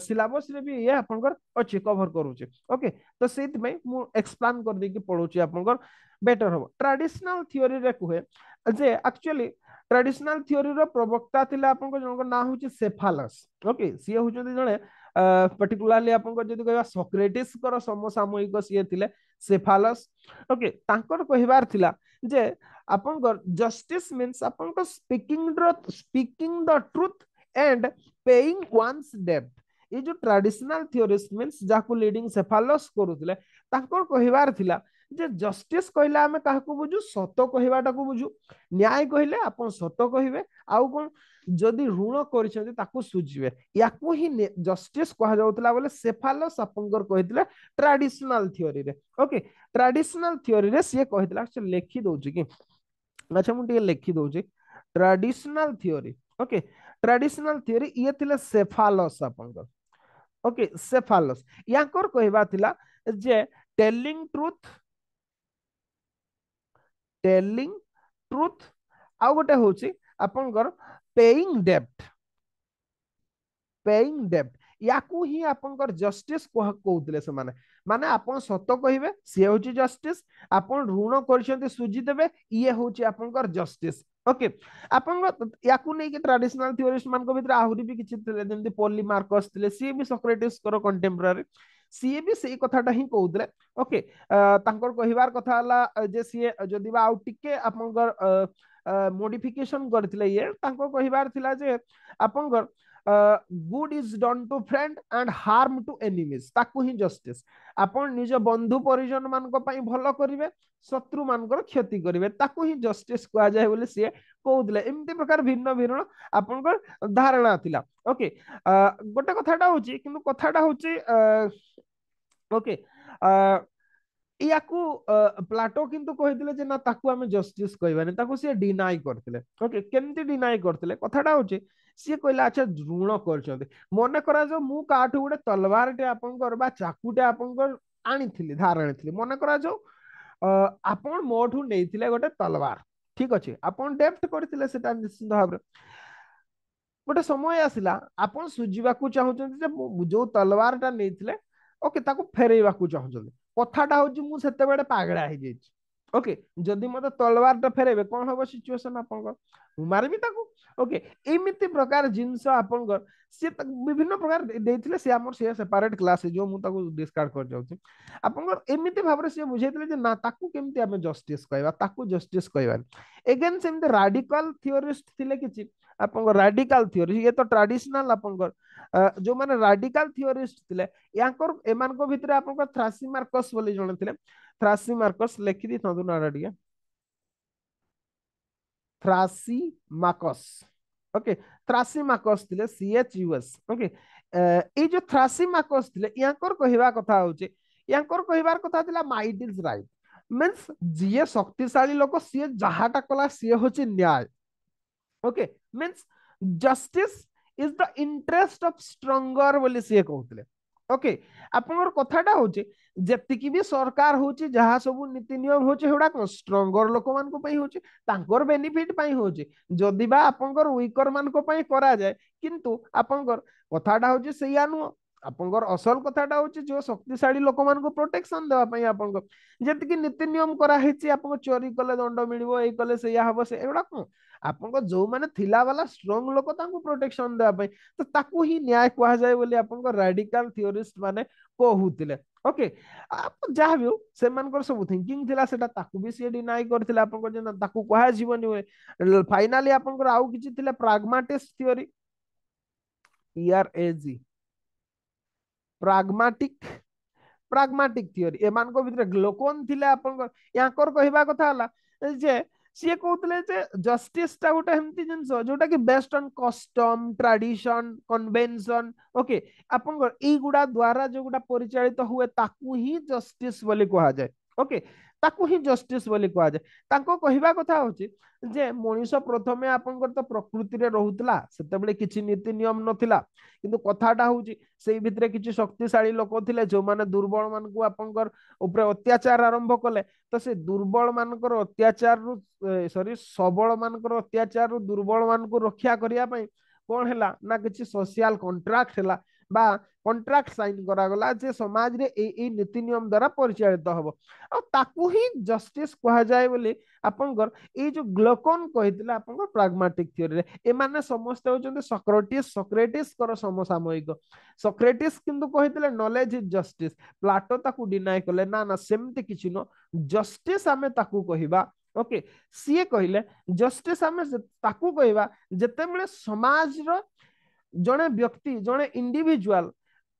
ସିଲାବସରେ ବି ଇଏ ଆପଣଙ୍କର ଅଛି, କଭର କରୁଛି। ଓକେ, ତ ସେଇଥିପାଇଁ ମୁଁ ଏକ୍ସପ୍ଲାନ କରିଦେଇକି ପଢଉଛି ଆପଣଙ୍କର ବେଟର ହବ। ଟ୍ରାଡିସନାଲ ଥିଓରିରେ କୁହେ ଯେ ଆକ୍ଚୁଆଲି ଟ୍ରାଡିସନାଲ ଥିଓରିର ପ୍ରବକ୍ତା ଥିଲା ଆପଣଙ୍କ ଜଣଙ୍କ ନାଁ ହଉଛି ସେଫାଲସ୍। ଓକେ, ସିଏ ହଉଛନ୍ତି ଜଣେ पर्टिकुलारली आपन जदि कहबा सॉक्रेटिस कर समसामयिक सी थिले सेफालस ओके तांकर कहिबार थिला जे आपन जस्टिस मीन्स आपन speaking the truth and paying one's डेब्ट ये जो ट्रेडिशनल थियोरिस्ट मीन्स जाको लीडिंग सेफालस करूथिले तांकर कहिबार थिला जे जस्टिस कहले आमे काहको बुझू सत कहबाटाको बुझू न्याय कहले आपन सत कहिबे आउ कोन जदि ऋण करिसेंती ताको सुझिबे याको ही जस्टिस कहा जाउतला बोले सेफालस आपनकर कहितले ट्रेडिशनल थियोरी रे ओके ट्रेडिशनल थियोरी रे से कहितला लेखि दउची कि अच्छा मुझे लिखी दूसरी traditional theory okay traditional theory ये थिले सेफालस आपनकर ओके सेफालस याकर कहबा थिला जे टेलिंग ट्रुथ आउ गोटे होची आपनकर पेइंग डेब्ट याकू ही आपनकर जस्टिस कहउतले से माने आपन सत कहिबे से होची जस्टिस आपन ऋण करछन्ते सुझी देबे ये होची आपनकर जस्टिस ओके आपन याकू नै कि ट्रेडिशनल थियोरिस्ट मान को भीतर आहुरी भी किछि थिले जेंति पॉलीमार्कस थिले सी भी सोक्रेटिस कर कंटेम्पररी सी भी सेही कथाटा ही कहउतले ओके तांकर कहिबार कथा हला जे सी जदि बा आउ टिके आपनकर मॉडिफिकेशन करथिले ये तांको कहिबार थिला जे आपनकर good is done to friend and harm to enemies ताकू ही जस्टिस आपण निज बंधु परिजन मान को पई भलो करिवे शत्रु मानकर क्षति करिवे ताकू ही जस्टिस कहा जाय बोले से कहउतले एमती प्रकार भिन्न भिन्न आपनकर धारणा थिला ओके गोटे कथाटा होची किंतु कथाटा होची ओके याकू प्लाटो किंतु कहिथिले जे ना ताकू हमें जस्टिस कहबानी ताकू से डिनाई करथिले ओके केमती डिनाई करथिले कथाटा होची सी कहला अच्छा ऋण करछन्ते मने करा जो मु काठू गोटे तलवार टे आपनकर बा चाकूटे आपनकर आनिथिली धार आनिथिली मने करा जो आपण मोठू नेइथिले गोटे तलवार ठीक अछि आपण डेप्थ करथिले सेटा निश्चित भाबरे गोटे समय आसिला आपण सुजिबाकू चाहुचन्ते जे जो तलवार टा नेइथिले ओके ताकू फेरेइबाकू चाहुचन्ते कथाटा होची मु सेते बेडे पागड़ा हे जेछि ओके जदि मते तलवार टा फेरेबे कोन होबो सिचुएशन आपनकर मु मारबी ताकू ओके एमिति प्रकार जिंस आपनकर से विभिन्न प्रकार देथिले से हमर से सेपरेट क्लास जो मु ताकू डिस्कार्ड कर जाउछि आपनकर एमिति भाबरे से बुझैतिले जे ना ताकू केमति हमें जस्टिस कहबा ताकू जस्टिस कहबा अगेन सेमते रैडिकल थियोरिस्ट थिले किछि आपनकर रैडिकल थियोरी ये तो ट्रेडिशनल आपनकर जो माने रैडिकल थियोरिस्ट थिले यांकर एमान को भितरे आपनकर थ्रासिमार्कस बोली जणे थिले थ्रासिमार्कस लिखि दी थंदु नाडा डिया थ्रासिमार्कस ओके थ्रासिमार्कस थिले CHUS ओके ए जो थ्रासिमार्कस थिले यांकर कहिबा कथा होचे यांकर कहिबार कथा थिला माइट इज राइट मींस जिए शक्तिशाली लोक सी जहाटा कला सी होची न्याय okay means justice is the interest of stronger बोली सी कहउतले ओके आपनर कथाटा होचे जेतिकी भी सरकार होची जहा सब नीति नियम होचे हेडा कोन स्ट्रॉन्गर लोक मान को पई होचे तांकर बेनिफिट पई होचे जदि बा आपनकर वीकर मान को पई करा जाय किंतु आपनकर कथाटा होचे सेया नु आपनकर असल कथाटा होचे जो शक्तिशाली लोक मान को प्रोटेक्शन देवा पई आपनकर जेतिकी नीति नियम करा हेची आपन चोरी कले दंड मिलिबो ए कले सेया हबो से एडा कोन आपन जो माने थिला वाला स्ट्रांग लोक तांको प्रोटेक्शन देवा पई तो ताकू ही न्याय कहा जाय बोली आपन रैडिकल थियोरिस्ट माने कहूतिले ओके आप जहाँ भी हो से मानकर सब थिंकिंग थिला सेटा ताकू भी से डिनाई करथिला आपन जे ताकू कहा जीवनी होय फाइनली आपन आउ किछि थिला pragmatist theory PRAG pragmatic pragmatic theory एमान को भितर ग्लोकोन थिले आपन याकर कहबा कथा हला जे सी कहते जे जस्टिस टा गोटे एमती जिनस जोटा कि based on custom tradition convention okay आपन ई गुडा द्वारा जो गुडा परिचालित हुए ताकू ही जस्टिस बोली कहा जाए ओके ताकू ही जस्टिस बोली कहा जाए ताको कहबा कथा होची जे मनुष्य प्रथमे आपनकर तो प्रकृति रे रहुतला सेते बेले किछि नीति नियम नथिला किंतु कथाटा होची सेई भितरे किछि शक्तिशाली लोक थिले जो माने दुर्बल मान को आपनकर ऊपर अत्याचार आरंभ कले तो से दुर्बल मानकर अत्याचार रु सॉरी सबल मानकर अत्याचार रु दुर्बल मान को रक्षा करिया पई कोन हैला ना किछि सोशल कॉन्ट्रैक्ट हैला बा कॉन्ट्रैक्ट साइन करा गला जे समाज रे ए नीति नियम द्वारा परिचालित हबो आ ताकू ही जस्टिस कहा जाय बोली आपनकर ए जो ग्लोकन कहितला आपनकर प्राग्मेटिक थ्योरी रे ए माने समस्त होचंते सोक्रेटिस कर समसामयिक सोक्रेटिस किंतु कहितले नॉलेज इज जस्टिस प्लाटो ताकू डिनाय कले ना ना सेमति किछि न जस्टिस आमे ताकू कहिबा ओके सीए कहले जस्टिस आमे ताकू कहबा जेतेबेले समाज रो जड़े व्यक्ति जड़े इंडिविजुअल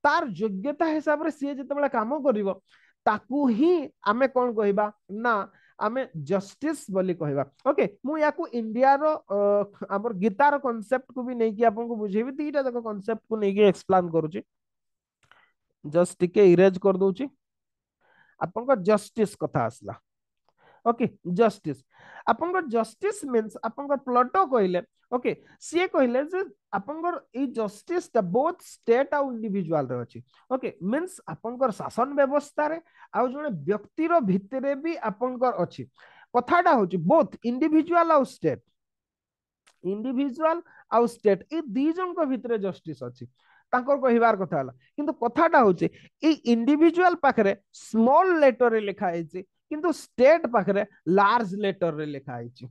तार योग्यता हिसाब से सी जिते काम कर ताकू ही आमे कौन कहबा ना आमे जस्टिस बोली कहबा ओके मु याकू इंडिया रो हमर गीता रो कांसेप्ट को भी नहीं कि आपन को बुझेबी तीटा जक कांसेप्ट को नहीं कि एक्सप्लेन करूची जस्ट टिके इरेज कर दोची आपन को जस्टिस कथा आसला ओके जस्टिस आपन जस्टिस मीन्स आपन प्लटो कहले ओके सी कहले जे आपन ए जस्टिस ता बोथ स्टेट आ इंडिविजुअल रे अछि ओके मीन्स आपन शासन व्यवस्था रे आ जने व्यक्ति रो भितरे भी आपन अछि कथाटा होची both individual uh state individual uh state A दी जन को भितरे जस्टिस अछि तांकर कहिबार कथा हला किंतु कथाटा होची ए इंडिविजुअल पाखरे स्मॉल लेटर रे लिखा हैछि किंतु स्टेट पाखरे लार्ज लेटर रे लिखा हैछि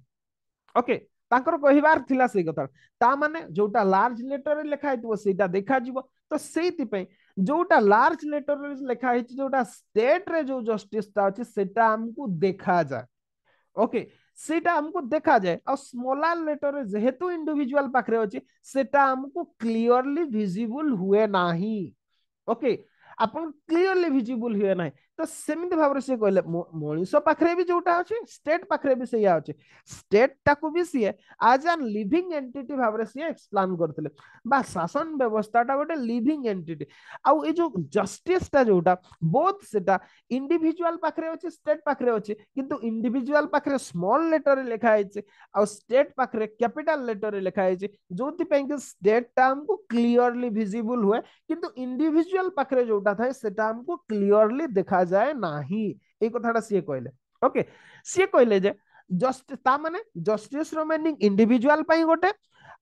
ओके तांकर कहिबार थिला सेई कथा ता माने जोटा लार्ज लेटर रे लिखा हैतिबो सेटा देखा जिवो तो सेति पई जोटा लार्ज लेटर रे लिखा हैछि जोटा स्टेट रे जो जस्टिस ता अछि सेटा हमकु देखा जाय ओके सेटा हमको देखा जाए और स्मॉलर लेटर जेहेतु इंडिविजुअल पाखरे अछि सेटा हमको क्लियरली विजिबल हुए नाही ओके अपन क्लियरली विजिबल हुए नाही तो सेमिति भाबरे से कहले मनीष पाखरे भी जोटा अछि स्टेट पाखरे भी सेया अछि स्टेट ताकू भी सीए आज एन लिविंग एंटिटी भाबरे से एक्सप्लेन करथिले बा शासन व्यवस्था ता गोटे लिविंग एंटिटी आउ ए जो जस्टिस ता जोटा बोथ सेटा इंडिविजुअल पाखरे अछि स्टेट पाखरे अछि किंतु इंडिविजुअल पाखरे स्मॉल लेटर रे लिखा हैछि आ स्टेट पाखरे कैपिटल लेटर रे लिखा हैछि जोति पे कि स्टेट ता हमको क्लियरली विजिबल हुए किंतु इंडिविजुअल पाखरे जोटा थाए सेटा हमको क्लियरली देखा जाए नाही ए कथाटा सीए कहले ओके सीए कहले जे जस्टिस ता माने जस्टिस रो मीनिंग इंडिविजुअल पई गोटे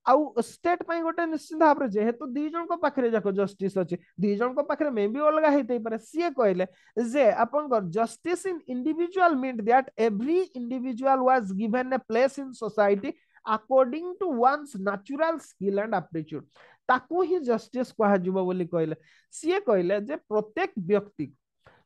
आउ स्टेट पई गोटे निश्चित भाव रे जेहेतु दी जन को पाखरे जाको जस्टिस अछि दी जन को पाखरे मे भी अलगा हेतै पारे सीए कहले जे अपन को justice in individual mean that every individual was given a place in society according to one's natural skill and aptitude ताकू ही जस्टिस कहा जिवो बोली कहले सीए कहले जे प्रत्येक व्यक्ति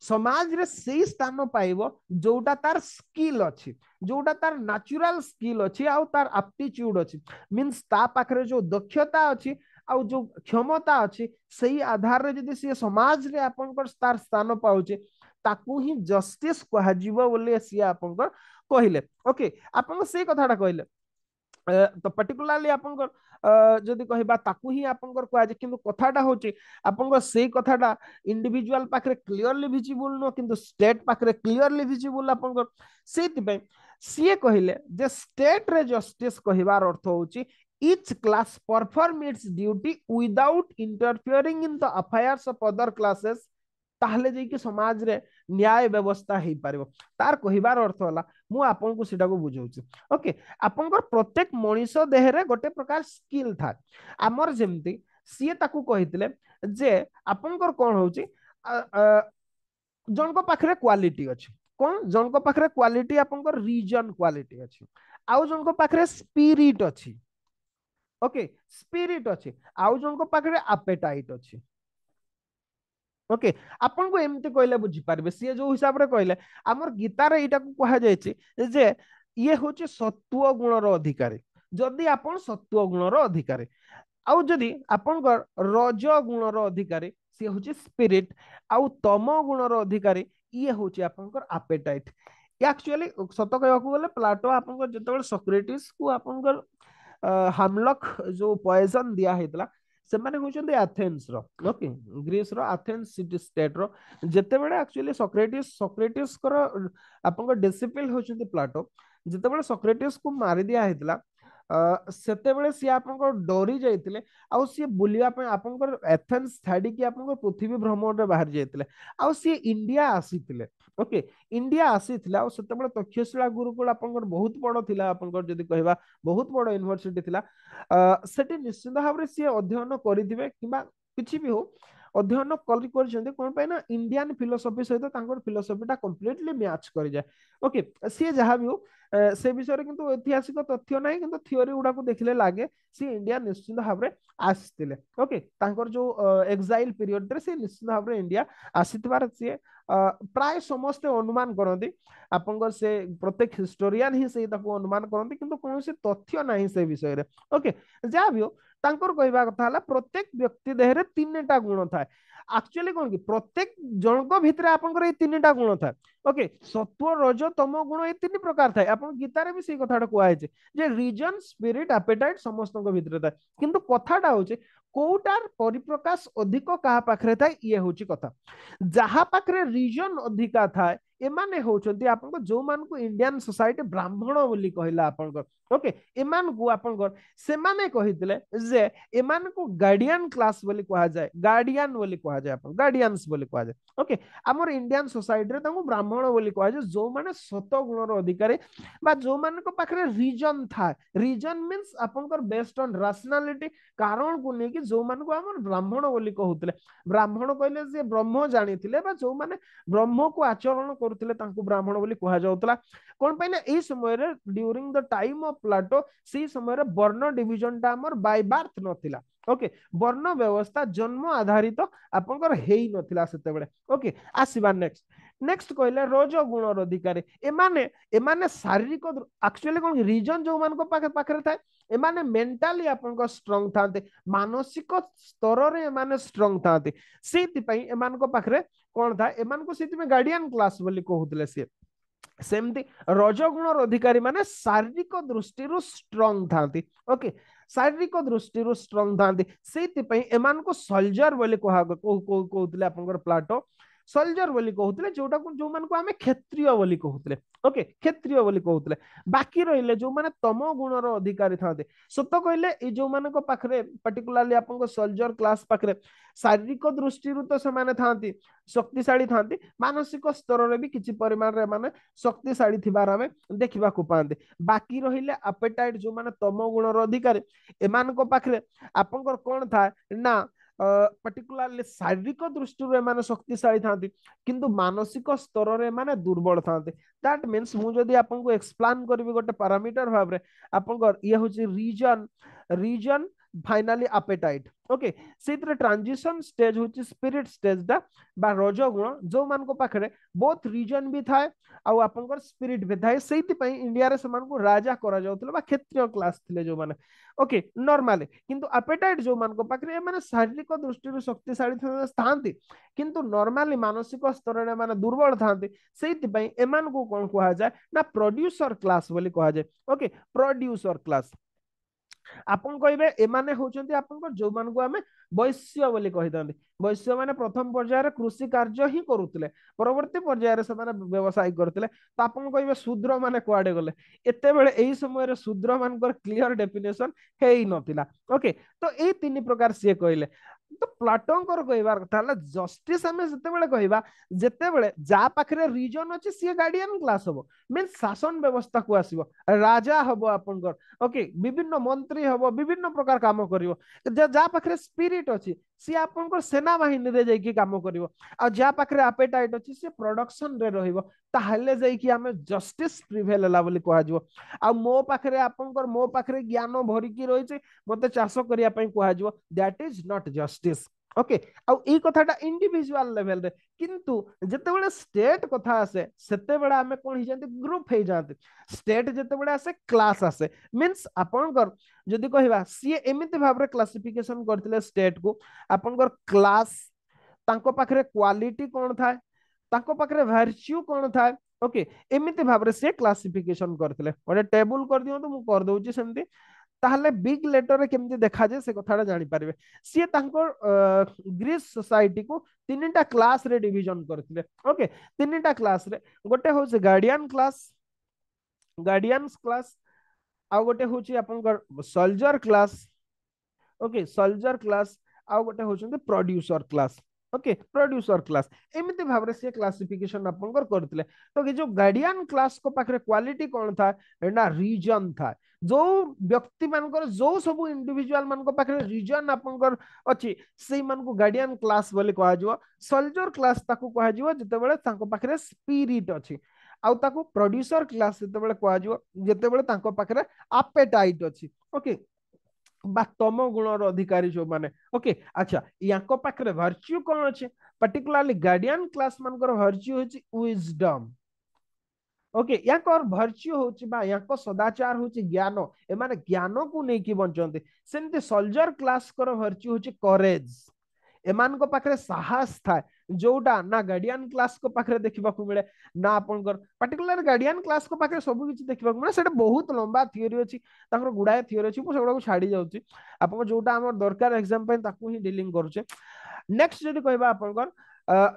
समाज रे सेही स्थान पाइबो जोटा तार स्किल अछि जोटा तार नेचुरल स्किल अछि आ तार एप्टीट्यूड अछि मींस ता पाखरे जो दक्षता अछि आ जो क्षमता अछि सेही आधार रे जदि से समाज रे आपन पर तार स्थान पाउचे ताकू ही जस्टिस कहा जिवो बोली से आपन कहले ओके आपन से कथाटा कहले तो पर्टिकुलारली आपन जदि कहबा ताकू ही आपन कह जे किंतु कथाटा होची आपन से कथाटा इंडिविजुअल पाखरे क्लियरली विजिबल न किंतु स्टेट पाखरे क्लियरली विजिबल आपन सेति पे सीए कहले जे स्टेट रे जस्टिस कहबार अर्थ होची each class perform its duty without interfering in the affairs of other classes ताहले जे कि समाज रे न्याय व्यवस्था हे पारिबो तार कहिबार अर्थ होला मु आपन को सेटा को बुझौछि ओके आपन को प्रत्येक मनीष देह रे गोटे प्रकार स्किल था हमर जेमति सीए ताकू कहितले जे आपन को कोन होछि जन को पाखरे क्वालिटी अछि कोन जन को पाखरे क्वालिटी आपन को रीजन क्वालिटी अछि आउ जन को पाखरे स्पिरिट अछि ओके स्पिरिट अछि आउ जन को पाखरे एपेटाइट अछि ओके आपन को एमती कहले बुझी पारबे सी जो हिसाब रे कहले हमर गीता रे एटा को कहा जाय छै जे ये होचे सत्व गुण रो अधिकारी जदि आपन सत्व गुण रो अधिकारी आउ जदि आपन रज गुण रो अधिकारी सी होचे स्पिरिट आउ तम गुण रो अधिकारी ये होचे आपन एपेटाइट एक्चुअली सत कहबाकू गले प्लाटो आपन जतबे सोक्रेटिस को आपन हामलक जो पॉइजन दिया हेतला से माने होचंदे एथेंस रो ओके ग्रीस रो एथेंस सिटी स्टेट रो जते बेले एक्चुअली सोक्रेटिस करो आपन को डिसिपल होचंदे प्लाटो जते बेले सोक्रेटिस को मारि दिया हेतला सेते बेले सी आपन को डोरी जाइतिले आउ सी बुलिया पे आपन को एथेंस छाडी कि आपन को पृथ्वी भ्रमण रे बाहर जाइतिले आउ सी इंडिया आसीतिले ओके इंडिया आसीतिला आउ सेते बेले तक्षशिला गुरुकुल आपन को बहुत बड़ थिला आपन को जदी कहबा बहुत बड़ यूनिवर्सिटी थिला सेठी निश्चित भाव रे सी अध्ययन करिदिबे किबा किछि भी हो अध्ययन कर कौन पे ना इंडियन फिलोसफी सहित फिलोसफीटा कम्प्लीटली मैच कर जाए ओके सी जहाँ भी हो से विषय किंतु ऐतिहासिक तथ्य ना कि थियोरी गुड़ा को देखले लगे सी इंडिया निश्चित भाव में आसते ओके जो एक्साइल पीरियड रे से निश्चित भाव में इंडिया आसीथिबार सी प्राय समस्ते अनुमान करती आपंकर से प्रत्येक हिस्टोरियन ही से अनुमान करती किंतु कौन तथ्य ना से विषय रे ओके जहाँ भी हो तांकर कहवा कथा हला प्रत्येक व्यक्ति देहरे तीनटा गुण थाए एक्चुअली कौन कि प्रत्येक जनक भितर आपंकर ये तीनटा गुण थाए ओके सत्व रज तम गुण ये तीन प्रकार थाए आपन गीतारे भी से कथाटा कुआ जे रीजन स्पिरिट एपेटाइट समस्त भितर थाए किंतु कथाटा होचे कोटार परिप्रकाश अधिक कहा पाखरे थाए ये होची कथा जहा पाखरे रीजन अधिका थाए एमाने होचंती आपन जो मान को इंडियन सोसाइटी ब्राह्मण बोली कहला आपन ओके एमान को आपन से माने कहितले जे एमान को गार्डियन क्लास बोली कहा जाए गार्डियन बोली कहा जाए आपन गार्डियंस बोली कहा जाए ओके हमर इंडियन सोसाइटी रे तांको ब्राह्मण बोली कहा जाए जो माने सत गुणर अधिकारी बा जो मान को पाखरे रीजन था रीजन मींस आपन बेस्ड ऑन रैशनैलिटी कारण को नहीं कि जो मान को हमर ब्राह्मण बोली कहउतले ब्राह्मण कहले जे ब्रह्म जानिथिले बा जो माने ब्रह्म को आचरण करथिले तांको ब्राह्मण बोली कहा जाउतला कोन पे ना एई समय रे during the time of Plato सी समय रे वर्ण डिवीजन ता हमर बाय बर्थ नथिला ओके वर्ण व्यवस्था जन्म आधारित आपनकर हेई नथिला सेते बेले ओके आसीबा नेक्स्ट नेक्स्ट कहले रोज गुणर अधिकारी एमाने एमाने शारीरिक एक्चुअली कोन रीजन जो मान को पाखरे थाए एमाने मेंटली आपन स्ट्रांग थाते मानसिक स्तर रे एमाने स्ट्रांग थाते सेति पई एमान को पाखरे कोन था एमान को सेति में गार्डियन क्लास बोली कहउतले से सेमती रजगुणर अधिकारी माने शारीरिक दृष्टि स्ट्रांग थाती ओके शारीरिक दृष्टि स्ट्रांग थाती सेति पई एमान को सोल्जर बोली कहउतले आपनकर प्लाटो सोल्जर बोली कहउतले जोटा को जो मान को हमें क्षत्रिय बोली कहउतले ओके क्षत्रिय बोली कहउतले बाकी रहिले जो माने तम गुणर अधिकारी थाते सत कहले ए जो मान को पाखरे पर्टिकुलरली आपन को सोल्जर क्लास पाखरे शारीरिक दृष्टि तो से माने थांती शक्तिशाली थांती मानसिक स्तर रे भी किछि परिमाण रे माने शक्तिशाली थिबार हमें देखिबा को पांदे बाकी रहिले एपेटाइट जो माने तम गुणर अधिकारी एमान को पाखरे आपन कोन था ना पर्टिकुलरली शारीरिक दृष्टि माने शक्तिशाली थांती किंतु मानसिक स्तर रे माने दुर्बल थांती दैट मींस मु जदी आपन को एक्सप्लेन करबी गोटे पैरामीटर भाव रे आपन ये होची reason reason finally appetite okay सेतरे ट्रांजिशन स्टेज होची स्पिरिट स्टेज दा बा रजगुण जो मान को पाखरे बोथ रीजन भी थाए आ आपनकर स्पिरिट भी थाए सेति पई इंडिया रे समान को राजा करा जाउतले बा क्षत्रिय क्लास थिले जो माने ओके नॉर्मली किंतु एपेटाइट जो मान को पाखरे माने शारीरिक दृष्टि शक्तिशाली थांती किंतु नॉर्मली मानसिक स्तर रे माने दुर्बल थांती सेति पई एमान को कोन कहा जाय ना प्रोड्यूसर क्लास बोली कहा जाय ओके प्रोड्यूसर क्लास आपन कहबे एमाने होचंती आपन जो मान को हमें वैश्य बोली कहि दंती वैश्य माने प्रथम पर्याय रे कृषि कार्य ही करूतले परवर्ती पर्याय रे से माने व्यवसाय करतले तो आपन कहबे शूद्र माने कुआडे गले एते बेले एही समय रे शूद्र मानकर क्लियर डेफिनेशन हेई नथिला ओके तो ए तीन प्रकार से कहले तो प्लाटोंकर कहबार कथा हला जस्टिस हमें जते बेले कहबा जते बेले जा पाखरे रीजन अछि सी गार्डियन क्लास हबो मीन शासन व्यवस्था को आसीबो राजा हबो आपनकर ओके विभिन्न मंत्री हबो विभिन्न प्रकार काम करिवो जा पाखरे स्पिरिट अछि सी आपनकर सेना बाहिनी रे जाई की काम करिवो आ जा पाखरे एपेटाइट अछि से प्रोडक्शन रे रहिबो ताहले जाई की हमें जस्टिस प्रिवेल हला बोली कहा जिवो आ मो पाखरे आपनकर मो पाखरे ज्ञान भरी की रहिছে मते चाष करिया पई कहा जिवो that is not justice okay आउ ई कथाटा इंडिविजुअल लेवल रे किंतु जते बेले स्टेट कथा आसे सेते बेले हमें कोन hi जानते ग्रुप हे जानते स्टेट जते बेले आसे क्लास आसे मींस आपनकर जदी कहबा सी एमिति भाबरे क्लासिफिकेशन करथिले स्टेट को आपनकर क्लास तांको पाखरे क्वालिटी कोन थाए तांको पाखरे वर्च्यू कोन थाए ओके एमिति भाबरे से क्लासिफिकेशन करथिले ओटे टेबल कर दियो तो मु कर दोची सेमती ताहले बिग लेटर रे केमती देखा जे से कथाटा जानि पारिबे सी तांको ग्रीस सोसाइटी को तीनटा क्लास रे डिवीजन करथिले ओके तीनटा क्लास रे गोटे हो से गार्डियंस क्लास आ गोटे होची आपनकर soldier class okay soldier class आ गोटे होचंती producer class okay producer class एमती भाव से क्लासिफिकेशन आपनकर करथिले तो कि जो गार्डियन क्लास को पाखरे क्वालिटी कौन था ना रीजन था जो व्यक्ति मानकर जो सब इंडिविजुअल मान को पाखरे रीजन आपनकर अछि सेई मान को गार्डियन क्लास बोली कहा जिवो सोल्जर क्लास ताकू कहा जिवो जतेबेले तांको पाखरे स्पिरिट अछि आउ ताकू प्रोड्यूसर क्लास जतेबेले कहा जिवो जतेबेले तांको पाखरे एपेटाइट अछि ओके बा तम गुणर अधिकारी जो माने ओके अच्छा यांको पाखरे वर्च्यू कौन अच्छे पर्टिकुलरली गार्डियन क्लास मानकर वर्च्यू होची विजडम ओके याकर भर्च्यू होची बा याको सदाचार होची ज्ञान ए माने ज्ञान को नै कि बंचंते सेमते सोल्जर क्लास कर भर्च्यू होची करेज एमान को पाखरे साहस था जोटा ना गार्डियन क्लास को पाखरे देखिबा को मिले ना आपनकर पर्टिकुलर गार्डियन क्लास को पाखरे सब किछि देखिबा को मिले सेटा बहुत लंबा थियोरी अछि ताकर गुडाय थियोरी अछि मु सेगुडा को छाडी जाउची आपन जोटा हमर दरकार एग्जाम पे ताकू ही डीलिंग करूचे नेक्स्ट जदि कहबा आपनकर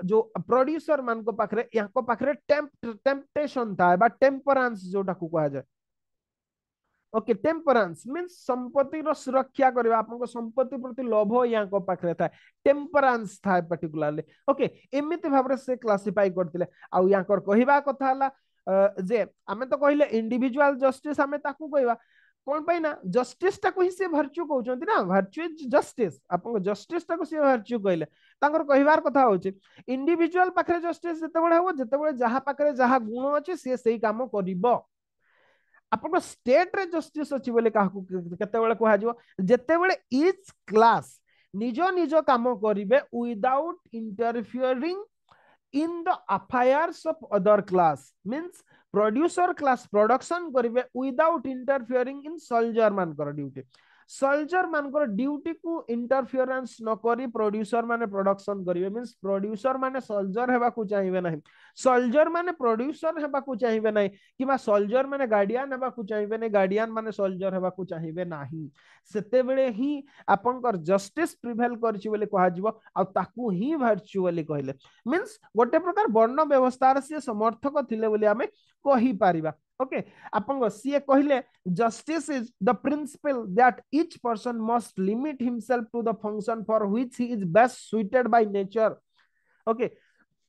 जो प्रोड्यूसर मान को पाखरे याको पाखरे टेम्पटेशन था बा टेम्परेंस जोटा को कहा जाय ओके टेम्परेंस मीन्स संपत्ति सुरक्षा करबा आपन संपत्ति प्रति लोभ या पाखे था टेम्परेंस था पर्टिकुलरली ओके एमिति भाबरे से क्लासिफाई करथिले आ याकर कहिबा कथा हला जे आमे तो कहिले इंडिविजुअल जस्टिस आमे ताकू कहिबा कोन पई ना जस्टिस टाको ही से भर्च्यू कहउचंती ना भर्च्यू इज जस्टिस आपन जस्टिस टाको से भर्च्यू कहले तांकर कहिबार कथा होची इंडिविजुअल पाखरे जस्टिस जतेबेले जहा पाखरे जहा गुण अछि से सेही काम करिवो आपन स्टेट रे जस्टिस अछि बोले काहू केतेबेले कहा जिवो जेतेबेले इच क्लास निजो निजो काम करिवे without interfering in the affairs of other class means producer class production करिवे विदाउट इंटरफियरिंग इन सोल्जर मानकर ड्यूटी सोल्जर मानकर ड्यूटी को इंटरफियरेंस न करी प्रोड्यूसर माने प्रोडक्शन करिवे मींस प्रोड्यूसर माने सोल्जर हेबा को चाहिबे नाही सोल्जर माने प्रोड्यूसर हेबा को चाहिबे नाही किबा सोल्जर माने गार्डियन हेबा को चाहिबे नाही गार्डियन माने सोल्जर हेबा को चाहिबे नाही सेते बेले ही आपनकर जस्टिस प्रिवेल करछि बोले कहा जिवो आ ताकू ही भर्च्यू बोले कहले मींस गोटे प्रकार वर्ण व्यवस्था से समर्थक थिले बोले हमें कहि पारिबा ओके आपन सीए कहले justice is the principle that each person must limit himself to the function for which he is best suited by nature okay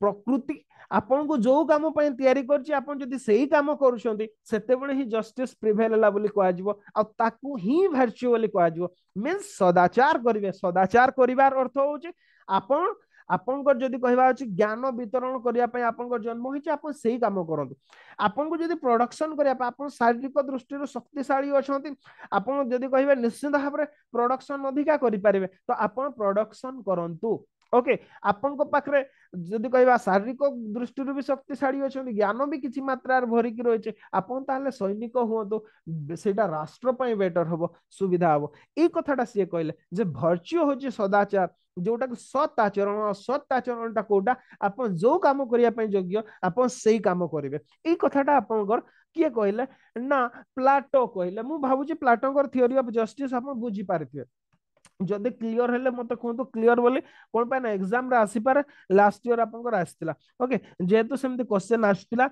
प्रकृति आपन को जो काम पय तयारी करछि आपन जदि सेही काम करूछंती सेते बेले ही जस्टिस प्रिवेल हला बोली कहा जिवो आ ताकू ही भर्च्यू बोली कहा जिवो मींस सदाचार करिवे सदाचार करिवार अर्थ होछि आपन आपनकर जदि कहबा अछि ज्ञान वितरण करिया पय आपनकर जन्म होइछि आपन सेही काम करंतु आपन को जदि प्रोडक्शन करिया पय आपन शारीरिक दृष्टि शक्तिशाली अछंती आपन जदि कहबे निश्चित भाबरे प्रोडक्शन अधिका करि पारिबे तो आपन प्रोडक्शन करंतु ओके आपन को पाखरे जदि कहबा शारीरिक दृष्टि भी शक्तिशाली अछंती ज्ञान भी किछि मात्रा भरि कि रहिছে आपन ताले सैनिक हुअतो सेटा राष्ट्र पय बेटर हबो सुविधा हबो ए कथाटा से कहले जे भर्च्यू होछि सदाचार जोटा कि सत आचरण कोटा आपन जो काम करिया पय योग्य आपन सेही काम करिवे ए कथाटा आपनकर किए कहले ना प्लाटो कहले मु भाबुची प्लाटोंकर थ्योरी ऑफ जस्टिस आपन बुझी पारथिबे जदि क्लियर हेले मते कहतो क्लियर बोली कोन पे ना एग्जाम रे आसी पारे लास्ट ईयर आपनकर आस्तिला ओके जेहेतु सेमती क्वेश्चन आस्तिला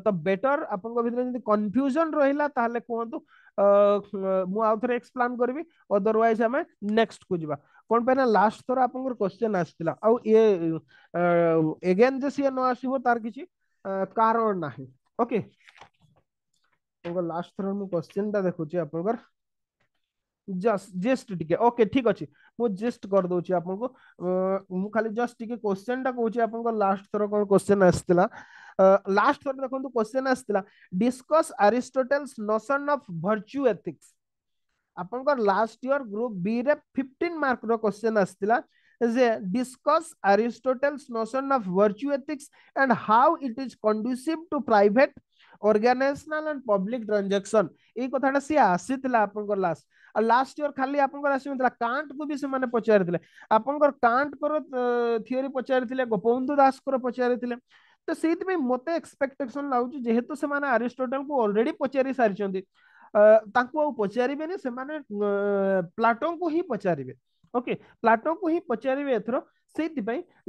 तो बेटर आपनक भितर जदि कंफ्यूजन रहिला ताहले कहतो मु आउ थरे एक्सप्लेन करबी अदरवाइज हमें नेक्स्ट को जिबा कोन पे ना लास्ट थोर आपनकर क्वेश्चन आस्तिला आ ये अगेन जे से न आसीबो तार किछि कारण नाही ओके लास्ट थोर मु क्वेश्चन ता देखुची आपनकर जस्ट जस्ट टिके ओके ठीक अछि मु जस्ट कर दोची आपन को मु खाली जस्ट टिके क्वेश्चन टा कहूची आपन को लास्ट थरो कोन क्वेश्चन आस्तिला लास्ट थरो देखंतु क्वेश्चन आस्तिला discuss Aristotle's notion of virtue ethics आपन को लास्ट ईयर ग्रुप बी रे 15 मार्क रो क्वेश्चन आस्तिला जे discuss Aristotle's notion of virtue ethics and how it is conducive to private organizational and public transaction ए कथाटा सी आसीतला आपन लास्ट लास्ट ईयर खाली आपन आसीतला कांट को भी से माने पचारिथिले आपन कांट कर थियोरी पचारिथिले गोपबंधु दास कर पचारिथिले तो सेति में मते एक्सपेक्टेशन लाउची जेहेतु से माने एरिस्टोटल को ऑलरेडी पचारि सारिचंती तांको पचारिबेनी से माने प्लाटो को ही पचारिबे ओके प्लाटो को ही पचारे एथर से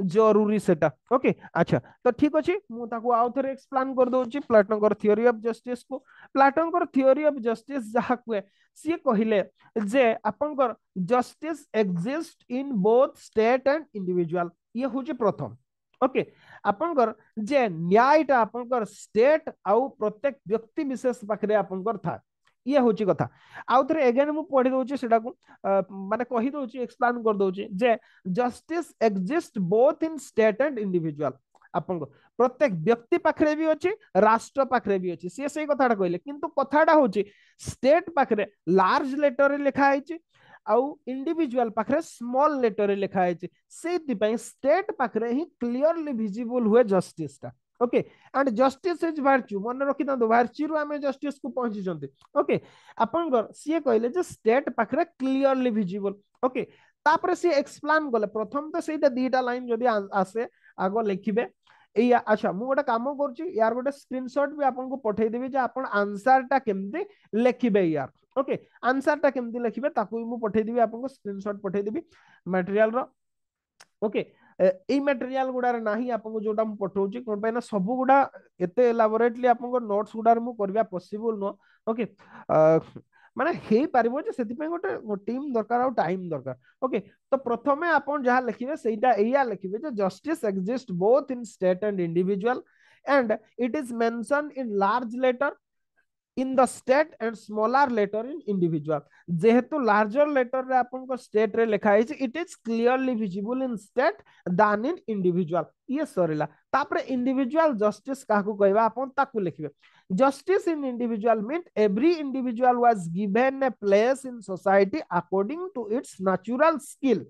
जरूरी सेटा ओके अच्छा तो ठीक अच्छे मुझे आउ थे एक्सप्लेन कर दूसरी प्लाटोर थियोरी ऑफ जस्टिस को प्लाटोर थियोरी ऑफ जस्टिस जहाँ कहे सी कहले जे आपंकर justice exist in both state and individual ये हूँ प्रथम ओके आपंकर जे न्यायटा आपंकर स्टेट आउ प्रत्येक व्यक्ति विशेष पाखे आपंकर था ये हूँ कथा आउ थे एगेन मुझे पढ़ी दूसरी से माने कही दउची एक्सप्लेन कर दउची जे justice exist both in state and individual आपन प्रत्येक व्यक्ति पाखरे भी अछि राष्ट्र पाखरे भी अछि से सही कथाटा कहले किंतु कथाटा होची स्टेट पाखरे लार्ज लेटर रे लिखा आइछि आउ इंडिविजुअल पाखरे स्मॉल लेटर रे लिखा आइछि सेति पई स्टेट पाखरे ही क्लियरली विजिबल हुए जस्टिस टा okay and justice is virtue मन रखि दंतु वर्च्यू रु हमें जस्टिस को पहुंची जंती ओके आपन सी कहले जे स्टेट पाखरे क्लियरली विजिबल ओके तापर सी एक्सप्लेन कले प्रथम तो सेटा दीटा लाइन जदी आसे आगो लिखिबे एया अच्छा मु गोटे काम करूची यार गोटे स्क्रीनशॉट भी आपन को पठेई देबी जे आपन आंसर टा केमती लिखिबे यार ओके आंसर टा केमती लिखिबे ताकू मु पठेई देबी आपन को स्क्रीनशॉट पठेई देबी मटेरियल रो ओके এই ম্যাটেরিয়াল গুড়ার ନାହିଁ ଆପଣଙ୍କୁ ଯୋଉଟା ମୁଁ ପଠଉଛି କଣ ପାଇଁ ନା ସବୁ ଗୁଡା ଏତେ ଏଲାବୋରେଟଲି ଆପଣଙ୍କ ନୋଟ୍ସ ଗୁଡାରେ ମୁଁ କରିବା ପସିବଲ ନୁହଁ ଓକେ ମାନେ ହେଇପାରିବ ଯେ ସେଥିପାଇଁ ଗୋଟେ ଟିମ୍ ଦରକାର ଆଉ ଟାଇମ ଦରକାର ଓକେ ତ ପ୍ରଥମେ ଆପଣ ଯାହା ଲେଖିବେ ସେଇଟା ଏଇଆ ଲେଖିବେ ଯେ justice exist both in state and individual and it is mentioned in large letter in the state and smaller letter in individual जेहेतु larger letter रे आपन को state रे लिखा है it is clearly visible in state than in individual ये सरीला तापर individual justice काहू कहबा आपन ताकू लिखिबे justice in individual meant every individual was given a place in society according to its natural skill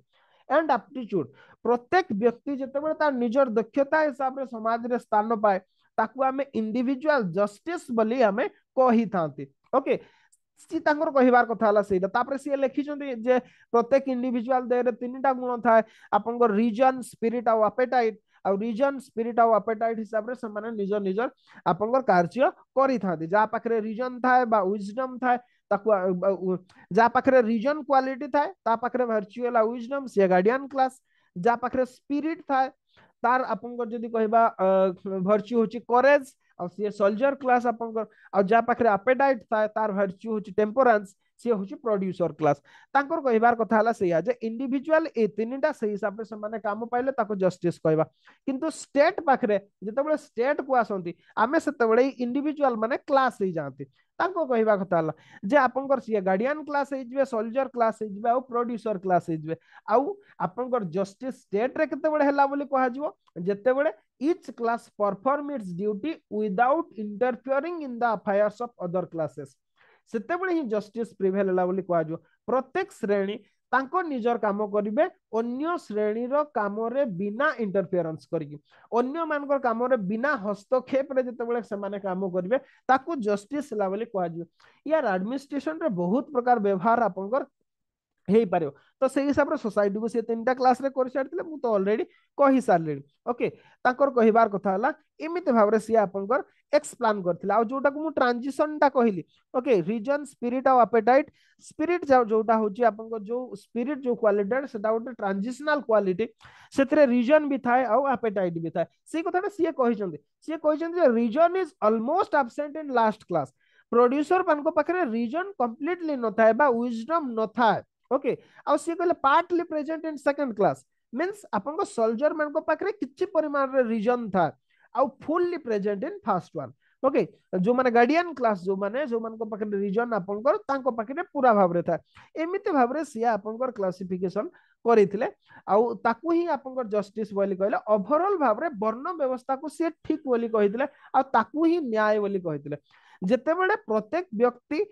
and aptitude प्रत्येक व्यक्ति जेतेबेले तार निजर दक्षता हिसाब रे समाज रे स्थान पाए ताकू आमे इंडिविजुअल जस्टिस बोली आमे कही थांती ओके सी तांकर कहिबार कथा हला सेटा तापर सी लिखिचंती जे प्रत्येक इंडिविजुअल देरे तीनटा गुण थाए आपनकर रीजन स्पिरिट और एपेटाइट और रीजन स्पिरिट और एपेटाइट हिसाब रे समान निजर निजर आपनकर कार्य करी थांती जा पाखरे रीजन थाए बा विजडम थाए ताकू जा पाखरे रीजन क्वालिटी थाए ता पाखरे वर्चुअल विजडम से गार्डियन क्लास जा पाखरे स्पिरिट थाए तार आपनकर जदी कहबा वर्च्यू होची करेज और सी सोल्जर क्लास आपनकर और जा पाखरे एपेटाइट थाए तार वर्च्यू होची टेम्परेंस सी होची प्रोड्यूसर क्लास तांकर कहिबार कथा हला सेया जे इंडिविजुअल ए तीनटा से हिसाब से माने काम पाइले ताको जस्टिस कहबा किंतु स्टेट पाखरे जेतेबेले स्टेट को आसंती आमे सेतेबेले इंडिविजुअल माने क्लास ही जानती तांको कहिबा कथा हला जे आपनकर सी गार्डियन क्लास हे जिवे सोल्जर क्लास हे जिवे और प्रोड्यूसर क्लास हे जिवे आउ आपनकर जस्टिस स्टेट रे केतेबेले हला बोली कहा जिवो जेतेबेले each class perform its duty without interfering in the affairs of other classes ସେତେବେଳେ ହିଁ ଜଷ୍ଟିସ୍ ପ୍ରିଭେଲ ହେଲା ବୋଲି କୁହାଯିବ ପ୍ରତ୍ୟେକ ଶ୍ରେଣୀ ତାଙ୍କ ନିଜର କାମ କରିବେ ଅନ୍ୟ ଶ୍ରେଣୀର କାମରେ ବିନା ଇଣ୍ଟରଫିୟରାନ୍ସ କରିକି ଅନ୍ୟ ମାନଙ୍କର କାମରେ ବିନା ହସ୍ତକ୍ଷେପରେ ଯେତେବେଳେ ସେମାନେ କାମ କରିବେ ତାକୁ ଜଷ୍ଟିସ୍ ହେଲା ବୋଲି କୁହାଯିବ ୟାର ଆଡମିନିଷ୍ଟ୍ରେସନରେ ବହୁତ ପ୍ରକାର ବ୍ୟବହାର ଆପଣଙ୍କର ହେଇପାରିବ ତ ସେଇ ହିସାବରେ ସୋସାଇଟି କୁ ସେ ତିନିଟା କ୍ଲାସ ରେ କରି ସାରିଥିଲେ ମୁଁ ତ ଅଲରେଡି କହି ସାରିଲିଣି ଓକେ ତାଙ୍କର କହିବାର କଥା ହେଲା ଏମିତି ଭାବରେ ସିଏ ଆପଣଙ୍କର ଏକ୍ସପ୍ଲାନ କରିଥିଲେ ଆଉ ଯୋଉଟାକୁ ମୁଁ ଟ୍ରାନଜିସନ ଟା କହିଲି ଓକେ ରିଜନ ସ୍ପିରିଟ ଆଉ ଆପେଟାଇଟ ସ୍ପିରିଟ ଯୋଉଟା ହଉଛି ଆପଣଙ୍କ ଯୋଉ ସ୍ପିରିଟ ଯୋଉ କ୍ୱାଲିଟି ସେଟା ଗୋଟେ ଟ୍ରାନଜିସନାଲ କ୍ୱାଲିଟି ସେଥିରେ ରିଜନ ବି ଥାଏ ଆଉ ଆପେଟାଇଟ ବି ଥାଏ ସେଇ କଥାଟା ସିଏ କହିଛନ୍ତି ଯେ reason is almost absent in last class producer ମାନଙ୍କ ପାଖରେ ରିଜନ କମ୍ପ୍ଲିଟଲି ନଥାଏ ବା ୱିଜଡମ ନଥାଏ ओके आउ सी कहले partly present in second class means आपन को सोल्जर मान को पाखरे किछि परिमाण रे रीजन था आउ fully present in first one okay जो माने गार्डियन क्लास जो मान को पाखरे रीजन आपन को तांको पाखरे पूरा भाव रे था एमिते भाव रे सिया आपन को क्लासिफिकेशन करिथिले आउ ताकू ही आपन को जस्टिस बोली कहले ओवरऑल भाव रे वर्ण व्यवस्था को से ठीक बोली कहिथिले आ ताकू ही न्याय बोली कहिथिले जेतेबेले प्रत्येक व्यक्ति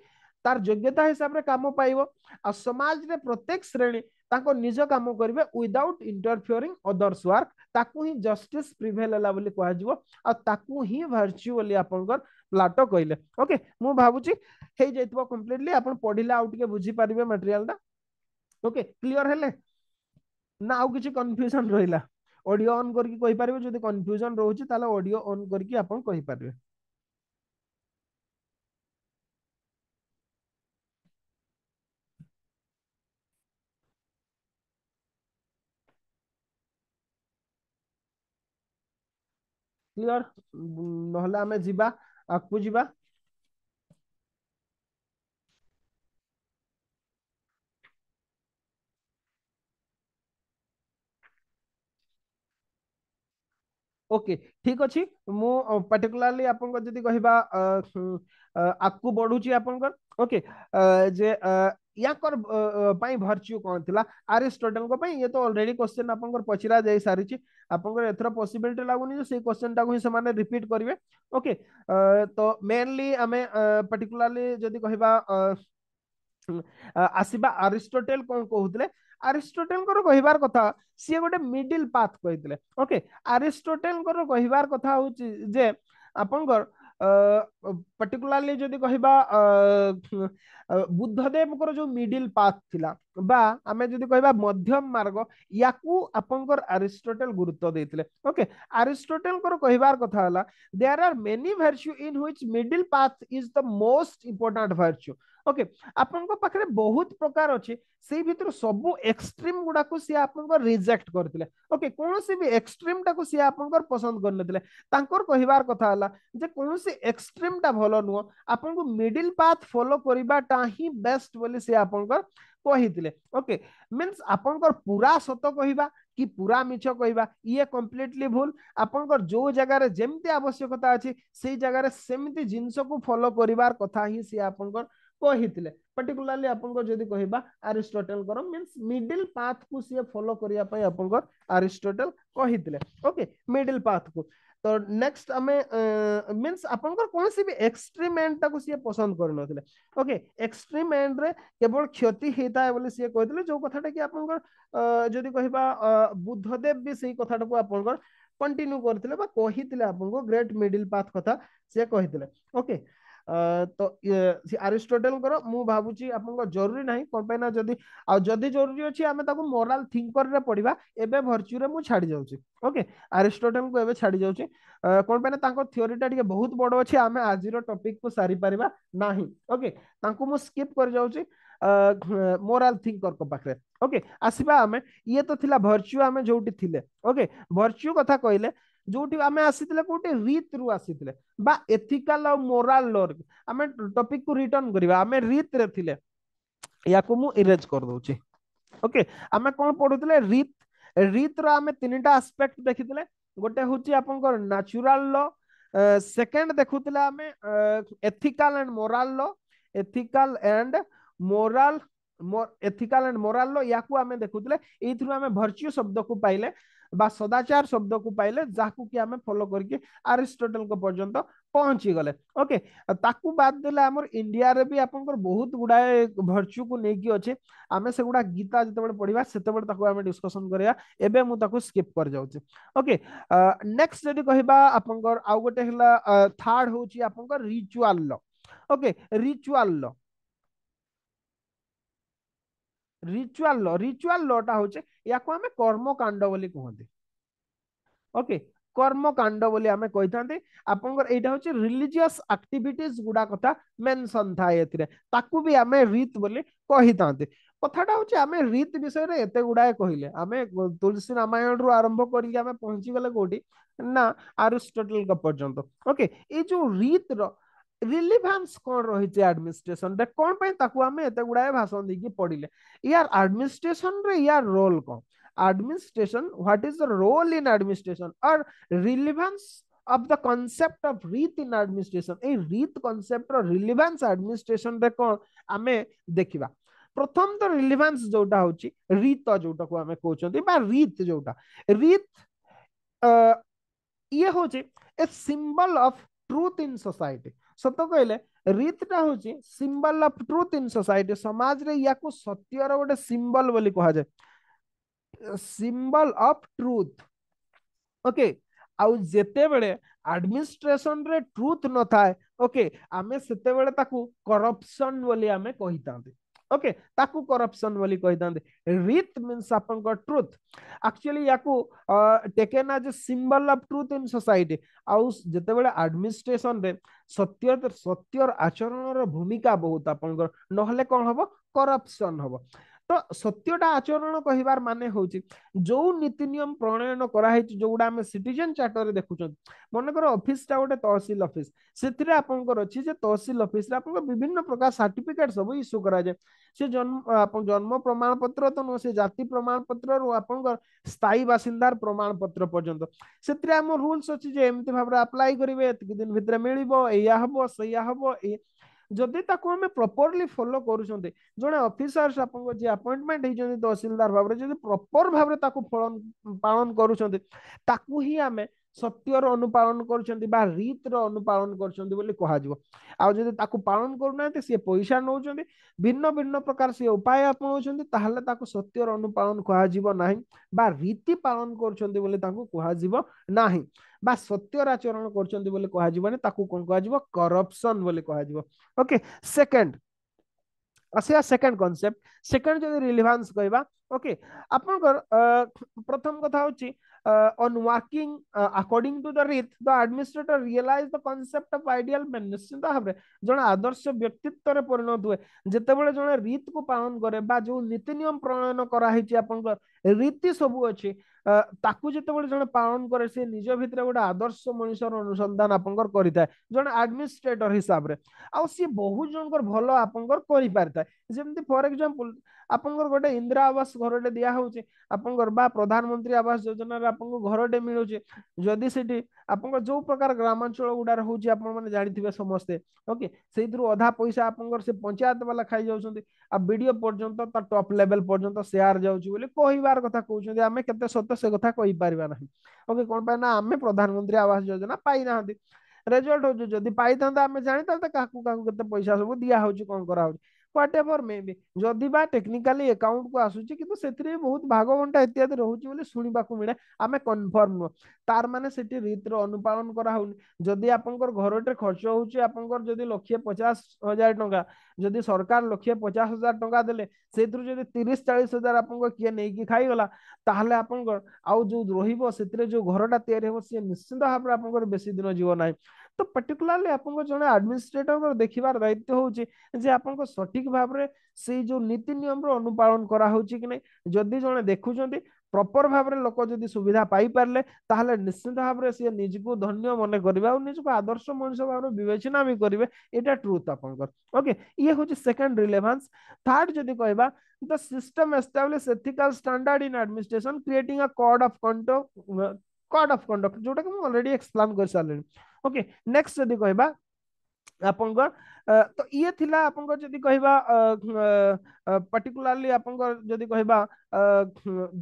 तार योग्यता हिसाब रे काम पाइबो आ समाज रे प्रत्येक श्रेणी ताको निज काम करिवे विदाउट इंटरफियरिंग अदर्स वर्क ताकू ही जस्टिस प्रिवेल होला बोली कहा जिवो आ ताकू ही वर्च्यू बोली आपनकर प्लाटो कहले ओके मु भाबुची हे जैतबो कंप्लीटली आपन पढिला आउ टिके बुझी पारिबे मटेरियल दा ओके क्लियर हेले ना आउ किछि कंफ्यूजन रहिला ऑडियो ऑन करके कहि पारिबे जदि कंफ्यूजन रहउची ताले ऑडियो ऑन करके आपन कहि पारिबे क्लियर नहले आमे जिबा आकु जिबा ओके ठीक अछि मु पर्टिकुलरली आपन जदि कहबा आकु बढ़ुची आपनकर ओके जे याकर पई भर्च्यू कोन थिला अरिस्टोटल को पई ये तो ऑलरेडी क्वेश्चन आपनकर पचरा जाई सारिची आपनकर एथरा पॉसिबिलिटी लागुनी जे से क्वेश्चन टा को ही समान रिपीट करिवे ओके तो मेनली हमें पर्टिकुलरली जदि कहबा आसीबा अरिस्टोटेल कोन कहउतले अरिस्टोटेल को कहिबार कथा सी गोटे मिडिल पाथ कहितले ओके अरिस्टोटेल को कहिबार कथा होची जे आपनकर पर्टिकुलरली जदि कहबा बुद्धदेव को जो मिडिल पाथ थिला बा आमे जदि कहबा मध्यम मार्ग याकू आपनकर अरिस्टोटेल गुरुत्व देथिले ओके अरिस्टोटेल को कहिबार कथा हला there are many virtue in which middle path is the most important virtue okay आपनको पाखरे बहुत प्रकार अच्छे से भीतर सब एक्सट्रीम गुडा को सी आपनको रिजेक्ट करथिले ओके कौन सी भी एक्सट्रीम टा को सी आपनको पसंद करनथिले तांकर कहिबार कथा हला जे कौन सी एक्सट्रीम टा भलो नुह आपनको मिडिल पाथ फॉलो करिबाटा ही बेस्ट बोली सी आपनको कहिथिले ओके मींस आपनको पूरा सत कहिबा कि पूरा मिछ कहिबा ये कंप्लीटली भूल आपनको जो जगह रे जेमती आवश्यकता अछि से जगह रे सेमती जिंस को फॉलो करिबार कथा ही सी आपनको कहिथिले पर्टिकुलरली आपनको जदि कहबा अरिस्टोटल कर मींस मिडिल पाथ को सी फॉलो करिया पय आपनको अरिस्टोटल कहिथिले ओके मिडिल पाथ को तो नेक्स्ट हमें मींस आपनको कौन सी भी एक्सट्रीम एंड ता को सी पसंद करनथिले ओके एक्सट्रीम एंड रे केवल क्षति हेता है बोली सी कहिथिले जो कथाटा कि आपनको जदि कहबा बुद्धदेव भी सही कथाटा को आपनको कंटिन्यू करथिले बा कहिथिले आपनको ग्रेट मिडिल पाथ कथा से कहिथिले ओके तो अरिस्टोटल कर मु भाबुची आपनको जरूरी नाही कोन पे ना जदी आ जदी जरूरी अछि आमे ताको मोरल थिंकर रे पढिबा एबे वर्च्यू रे मु छाडी जाउची ओके अरिस्टोटल को एबे छाडी जाउची कोन पे ना ताको थ्योरी टा ଟିକେ बहुत बड़ अछि आमे आजिरो टॉपिक को सारी परिबा नाही ओके ताको मु स्किप कर जाउची मोरल थिंकर को पाखरे ओके आसीबा आमे ये तो थिला वर्च्यू आमे जोटी थिले ओके वर्च्यू कथा कहले जोटी आमे आसीतिले कोटी रीत रु आसीतिले बा एथिकल और मोरल लॉर आमे टॉपिक को रिटर्न करिबा आमे रीत रे थिले याको मु इरेज कर दोची ओके आमे कोन पढुतिले रीत रीत रो आमे तीनटा एस्पेक्ट देखितिले गोटे होची आपनकर नेचुरल लॉ सेकंड देखुतिले आमे ethical and moral law ethical and moral ethical and moral law याकू आमे देखुतिले एथरु आमे वर्च्यू शब्द को पाइले बा सदाचार शब्द को पाइले जाकू कि आमे फॉलो करके अरिस्टोटल को पर्यंत पहुंची गले ओके ताकू बाद देले हमर इंडिया रे भी आपनकर बहुत गुडाए वर्च्यू को नेकी अछि आमे से गुडा गीता जते बडे पढिबा सेते बडे ताकू आमे डिस्कशन करिया एबे मु ताकू स्किप कर जाउची ओके नेक्स्ट जदी कहिबा आपनकर आउ गोटे हला थर्ड होची आपनकर ritual law okay ritual law टा होचे याको हमें कर्म कांड बोली कहते ओके कर्म कांड बोली हमें कहिथांते आपनकर एटा होचे रिलीजियस एक्टिविटीज गुडा कथा मेंशन थाए एथिरे ताकू भी हमें रीत बोली कहिथांते कथाटा होचे हमें रीत विषय रे एते गुडाए कहिले हमें तुलसी रामायण रु आरंभ करिके हमें पहुंची गले कोठी ना अरिस्टोटल का पर्यंत ओके ए जो रीत रो रिलेवेंस कौन रही एडमिनिस्ट्रेशन रे कौन पे ताकू हमें एते गुडाए भाषण देकी पढिले यार एडमिनिस्ट्रेशन रे यार रोल कौन administration what is the role in administration or relevance of the concept of wreath in administration A wreath concept row relevance administration रे कोन आमे देखिबा प्रथम तो relevance जोटा होची रीत जोटा को आमे कहउचंती बा रीत जोटा रीत ये होची ए symbol of truth in society सत कहले रीतटा होची symbol of truth in society समाज रे याको सत्य रो गोटे सिंबल बोली कहा जाय सिंबल ऑफ ट्रूथ ओके आउ जेते बेले एडमिनिस्ट्रेशन रे ट्रूथ न थाए ओके आमे सेते बेले ताकू करप्शन बोली आमे कहितांते ओके ताकू करप्शन बोली कहितांते रीत मींस आपन को ट्रूथ एक्चुअली याकू taken as a symbol of truth in society आउ जेते बेले एडमिनिस्ट्रेशन रे सत्य आचरण रो भूमिका बहुत आपन को नहले कोन हबो करप्शन हबो तो सत्यटा आचरण कहबार माने होची जो नीति नियम प्रणयन कराई जोड़ा आम सिटीजन चार्टर देखुं मनकर ऑफिस टा गोटे तहसिल ऑफिस से आपंकर अच्छी तहसिल ऑफिस विभिन्न प्रकार सर्टिफिकेट सब इश्यू करा जाए से जन्म प्रमाण पत्र तो नुह से जाति प्रमाण पत्र आपंकर स्थायी बासिंदार प्रमाण पत्र पर्यंत से रूल्स अच्छी एमती भाव अप्लाई करेंगे एतिक दिन भितर मिल या हम सैया हम जदि ताको हमें प्रॉपरली फॉलो करूछन्ते जने ऑफिसर्स आपन जे अपॉइंटमेंट होइछन्ते तहसीलदार भाबरे जदि प्रॉपर भाबरे ताको पालन करूछन्ते ताकू ही हमें सत्यर अनुपालन करूछन्ते बा रीतर अनुपालन करूछन्ते बोली कहा जिवो आ जदि ताको पालन करूनाते से पैसा नौछन्ते भिन्न भिन्न प्रकार से उपाय अपनाउछन्ते ताहले ताको सत्यर अनुपालन कहा जिवो नाही बा रीति पालन करूछन्ते बोली ताको कहा जिवो नाही बा सत्यर आचरण करूछन्ते बोली कहा जिवो ताको कोन कहा जिवो करप्शन बोली कहा जिवो ओके सेकंड आसिया सेकंड कॉन्सेप्ट सेकंड जो रिलेवेंस कहबा ओके आपनकर प्रथम कथा होची on working according to the rith the administrator realize the concept of ideal man निश्चित भाव जन आदर्श व्यक्तित्व रे परिणत हुए जेतेबेले जने रीत को पालन करे बा जो नीति नियम प्रणयन करा हिची आपनकर रीति सब अछि ताकू जेतेबेले जने पालन करे से निज भितर गोटे आदर्श मनुष्यर अनुसंधान आपनकर करिता जने एडमिनिस्ट्रेटर हिसाब रे आ सी बहुत जनकर भलो आपनकर करि पारता जेमति फॉर एग्जांपल आपनकर गोटे इंदिरा आवास घरटे दिया होचे आपनकर बा प्रधानमंत्री आवास योजना रे आपनको घरटे मिलुचे जदि सेठी आपनकर जो प्रकार ग्रामांचल गुडा होची आपन माने जानिथिबे समस्ते ओके सेइथरु आधा पैसा आपनकर से पंचायत वाला खाई जाउछन्ती आ वीडियो पर्यंत ता टॉप लेवल पर्यंत शेयर जाउची बोली कहिबार कथा कहउछन्ती आमे केते सत्य से कथा कहि पारिबा नाही ओके कोन पाए ना आमे प्रधानमंत्री आवास योजना पाई नाहंती रिजल्ट हो जदि पाई थांदा आमे जानि ताते काकू काकू केते पैसा सब दिया होची कोन करा होची व्हाट एवर मे बी जदि बा टेक्निकली अकाउंट को आसुची किंतु सेथिरे बहुत भागवंटा इत्यादि रहउची बोली सुनिबाकू मिले आमे कन्फर्म न तार माने सेठी रीतर अनुपालन करा होनी जदि आपनकर घरटे खर्च होची आपनकर जदि 1,50,000 टंका जदि सरकार 1,50,000 टंका देले सेथिरु जदि 30,40,000 आपनकर किए नै कि खाई गला ताहले आपनकर आउ जो रहिबो सेथिरे जो घरटा तयार हेबो से निश्चित भाबरे आपनकर बेसी दिन जीवन नाही तो पर्टिकुलरली आपनकर जने एडमिनिस्ट्रेटर देखिबार दायित्व होची जे आपनकर सठिक भाबरे से जो नीति नियम रो अनुपालन करा होची कि नै जदि जने देखुचंती प्रॉपर भाबरे लोक जदि सुविधा पाई पारले ताहले निश्चित भाबरे से निजको धन्य मने करबा और निजको आदर्श मनुष्य भाबरे विवेचना भी करिवे एटा ट्रुथ आपनकर ओके ये होची सेकंड रिलेवेंस थर्ड जदि कहबा the system establish ethical standard in administration creating a code of conduct जोटा कि मैं ऑलरेडी एक्सप्लेन कर सारे ओके नेक्स्ट जदि कहबा आपनकर तो ये थिला आपनकर जदि कहबा पर्टिकुलरली आपनकर जदि कहबा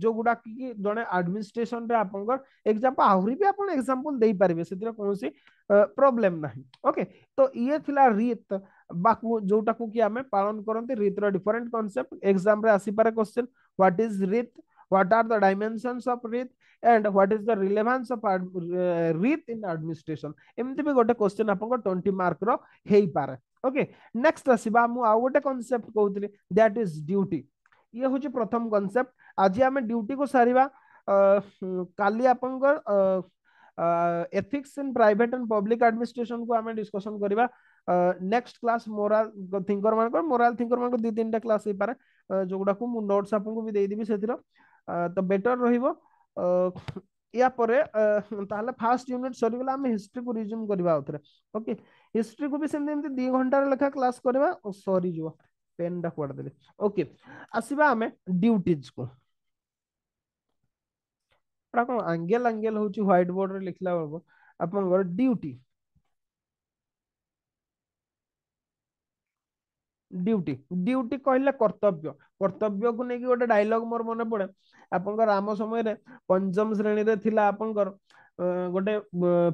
जो गुडा कि जने एडमिनिस्ट्रेशन रे आपनकर एग्जांपल आहुरी भी आपन एग्जांपल देई पारिबे सेतिर कोनोसी प्रॉब्लम नाही ओके तो ये थिला रीत बाकू जोटा को कि हमें पालन करंती रीत रो डिफरेंट कांसेप्ट एग्जाम रे आसी पारे क्वेश्चन व्हाट इज रीत what are the dimensions of wreath and what is the relevance of wreath in administration एमती भी गोटे क्वेश्चन आपन 20 मार्क रो हेई पारे ओके नेक्स्ट आसीबा मु आ गोटे कांसेप्ट कहउतली दैट इज ड्यूटी ये होची प्रथम कांसेप्ट आज हमें ड्यूटी को सारिबा काली आपनकर ethics in private and public administration को हमें डिस्कशन करिबा नेक्स्ट क्लास मोराल थिंकर मान को दी तीन टा क्लास हे पारे जोगुडा को मु नोट्स आपन को भी देई दिबी सेथिरो तो बेटर रहिबो या परे ताहले फर्स्ट यूनिट सरी गेला हम हिस्ट्री को रिज्यूम करबा उतरे ओके हिस्ट्री को भी सेमते 2 घंटा रे लेखा क्लास करबा सॉरी जो पेन डा कोड देले ओके आसीबा हमें ड्यूटीज को परा को एंगल होची व्हाइट बोर्ड रे लिखला बरबो आपन ड्यूटी ड्यूटी ड्यूटी कहले कर्तव्य कर्तव्य को लेकिन गोटे डायलॉग मोर मन पड़े आपनकर राम समय रे पंचम श्रेणी रे थिला आपनकर गोटे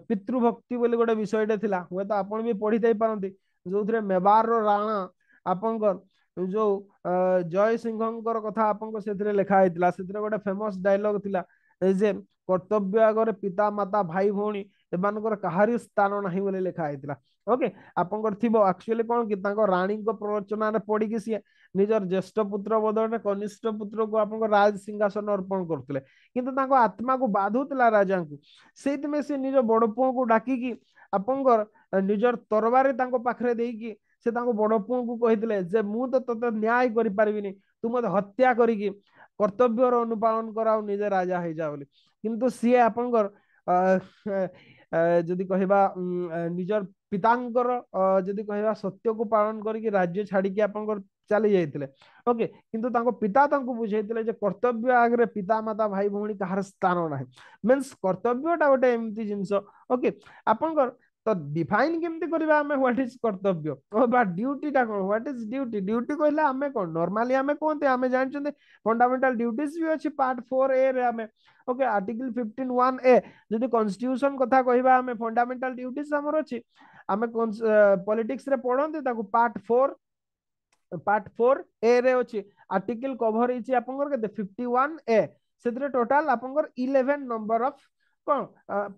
पितृभक्ति बोली गोटे विषयटे थिला हुए तो आपण भी पढ़ी थाई पारंती जो थरे मेवार रो राणा आपनकर जो जय सिंहंकर कथा आपनकर सेथरे लिखा हैतिला सेथरे गोटे फेमस डायलॉग थिला जे कर्तव्य आगरे पिता माता भाई भौणी एमानकर कहारी स्थान नाही बोली लिखा हैतिला ओके आपनकर थिबो एक्चुअली कोन कि तांको रानी को प्रवचन रे पड़ी कि सी निजर ज्येष्ठ पुत्र बदले कनिष्ठ पुत्र को आपनकर राज सिंहासन अर्पण करथले किंतु तांको आत्मा को बाधुतला राजा को सेति में से निज बड़ पुओ को डाकी कि आपनकर निजर तरबारे तांको पाखरे देई कि से तांको बड़ पुओ को कहितले जे मु तो तते न्याय करि पारबिनी तू मत हत्या करिकी कर्तव्यर अनुपालन कराओ निजे राजा हो जा बोली किंतु सी आपनकर जदि कहबा निजर पितांकर जदि कहबा सत्य को पालन करके राज्य छाड़ी आपनकर चली जाइए ओके किंतु तांको पिता तांको बुझाइले जे कर्तव्य आगे पिता माता भाई भौणी कहार स्थान ना मीन्स कर्तव्यटा गोटे एमती जिनस ओके आपनकर तो डिफाइन केमती करबा हमें व्हाट इज कर्तव्य बा ड्यूटी टा कोन व्हाट इज ड्यूटी ड्यूटी कहला हमें कोन नॉर्मली हमें कोनते हमें जानछन फंडामेंटल ड्यूटीज भी अछि पार्ट 4 ए रे हमें ओके आर्टिकल 15 1 ए जदि कॉन्स्टिट्यूशन कथा कहबा हमें फंडामेंटल ड्यूटीज हमर अछि हमें पॉलिटिक्स रे पढंते ताको पार्ट 4 ए रे अछि आर्टिकल कवर हिची आपनकर केते 51 ए सेतरे टोटल आपनकर 11 नंबर ऑफ कौन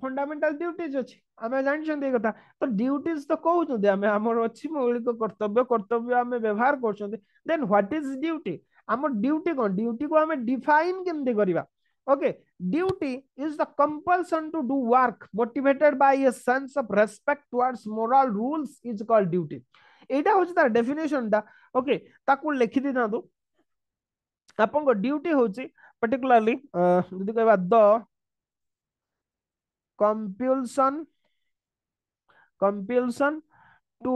फंडामेंटल ड्यूटीज अछि हमें जानछन ए कथा तो ड्यूटीज तो कहउछन हमें हमर अछि मौलिक कर्तव्य कर्तव्य हमें व्यवहार करछन देन व्हाट इज ड्यूटी हमर ड्यूटी कोन ड्यूटी को हमें डिफाइन केमते करिवा okay duty is the compulsion to do work motivated by a sense of respect towards moral rules is called duty एटा होची तार डेफिनेशन टा ओके ताकू लिखि दी दादू आपन को ड्यूटी होची पर्टिकुलरली जदि कहबा द कंपल्सन टू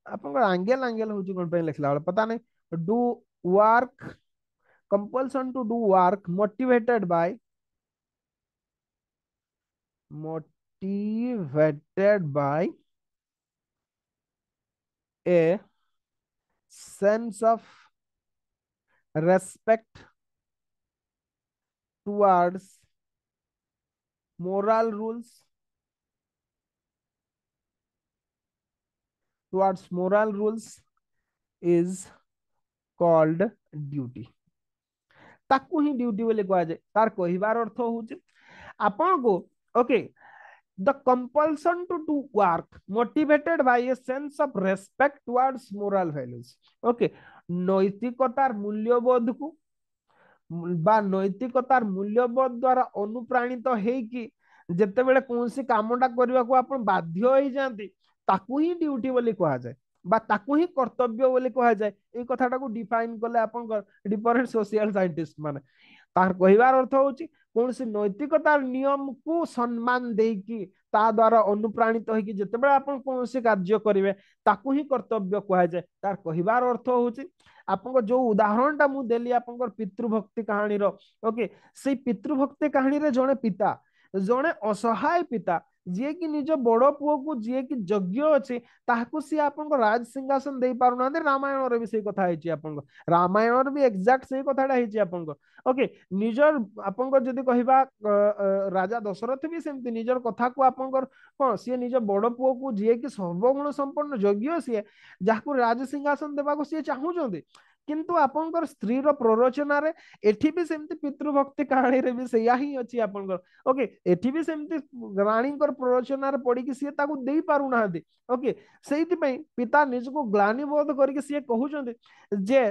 आपन को एंगल होची कोन पे लिखला वाला पता नहीं do work compulsion to do work motivated by a sense of respect towards moral rules is called duty ताकू ही ड्यूटी बोले कहा जाए तार कहिबार अर्थ होचे आपन को okay the compulsion to do work motivated by a sense of respect towards moral values okay नैतिकतार मूल्यबोध को बा नैतिकतार मूल्यबोध द्वारा अनुप्राणित हेकी जेतेबेले कोनसी कामटा करबा को आपण बाध्य होई जांती ताकू ही ड्यूटी बोली कहा जाए बा ताकू ही कर्तव्य बोली कहा जाए ए कथाटा को डिफाइन करले आपण डिफरेंट सोशल साइंटिस्ट माने तार कहिबार अर्थ होची कौन नैतिकतार नियम को सम्मान देकी ता द्वारा अनुप्राणित होगी जितेबाला आपण कौन कार्य करेंगे ताकू ही कर्तव्य कह जाए तार कहिबार अर्थ होची आपन जो उदाहरण टा मु देली आपन पितृभक्ति कहानी रो ओके से पितृभक्ति कहानी रे जने पिता जने असहाय पिता जी कि निज बड़ पुओ को जी कि यज्ञ अच्छे ताकू सी आपन राज सिंहासन दे पारुना रामायण रे भी से कथा हेची आपन रामायण भी एग्जैक्ट से कथाटा हेची आपन ओके निजर आपन जदि कहबा राजा दशरथ भी सेमती निजर कथा को आपन कौन सी निज बड़ पुओ को जी कि सर्वगुण संपन्न यज्ञ सी जहाँ राज सिंहासन देवा सी चाहूँ किंतु आपनकर स्त्री रो प्ररोचना रे एठी भी सेमती पितृभक्ति कहानी रे भी सैया ही अछि आपनकर ओके एठी भी सेमती रानी कर प्ररोचना रे पड़ी कि सी ताकू देई पारु नाहंती ओके सेहिति पई पिता निज को ग्लानि बोध करिक सी कहउछन्ते जे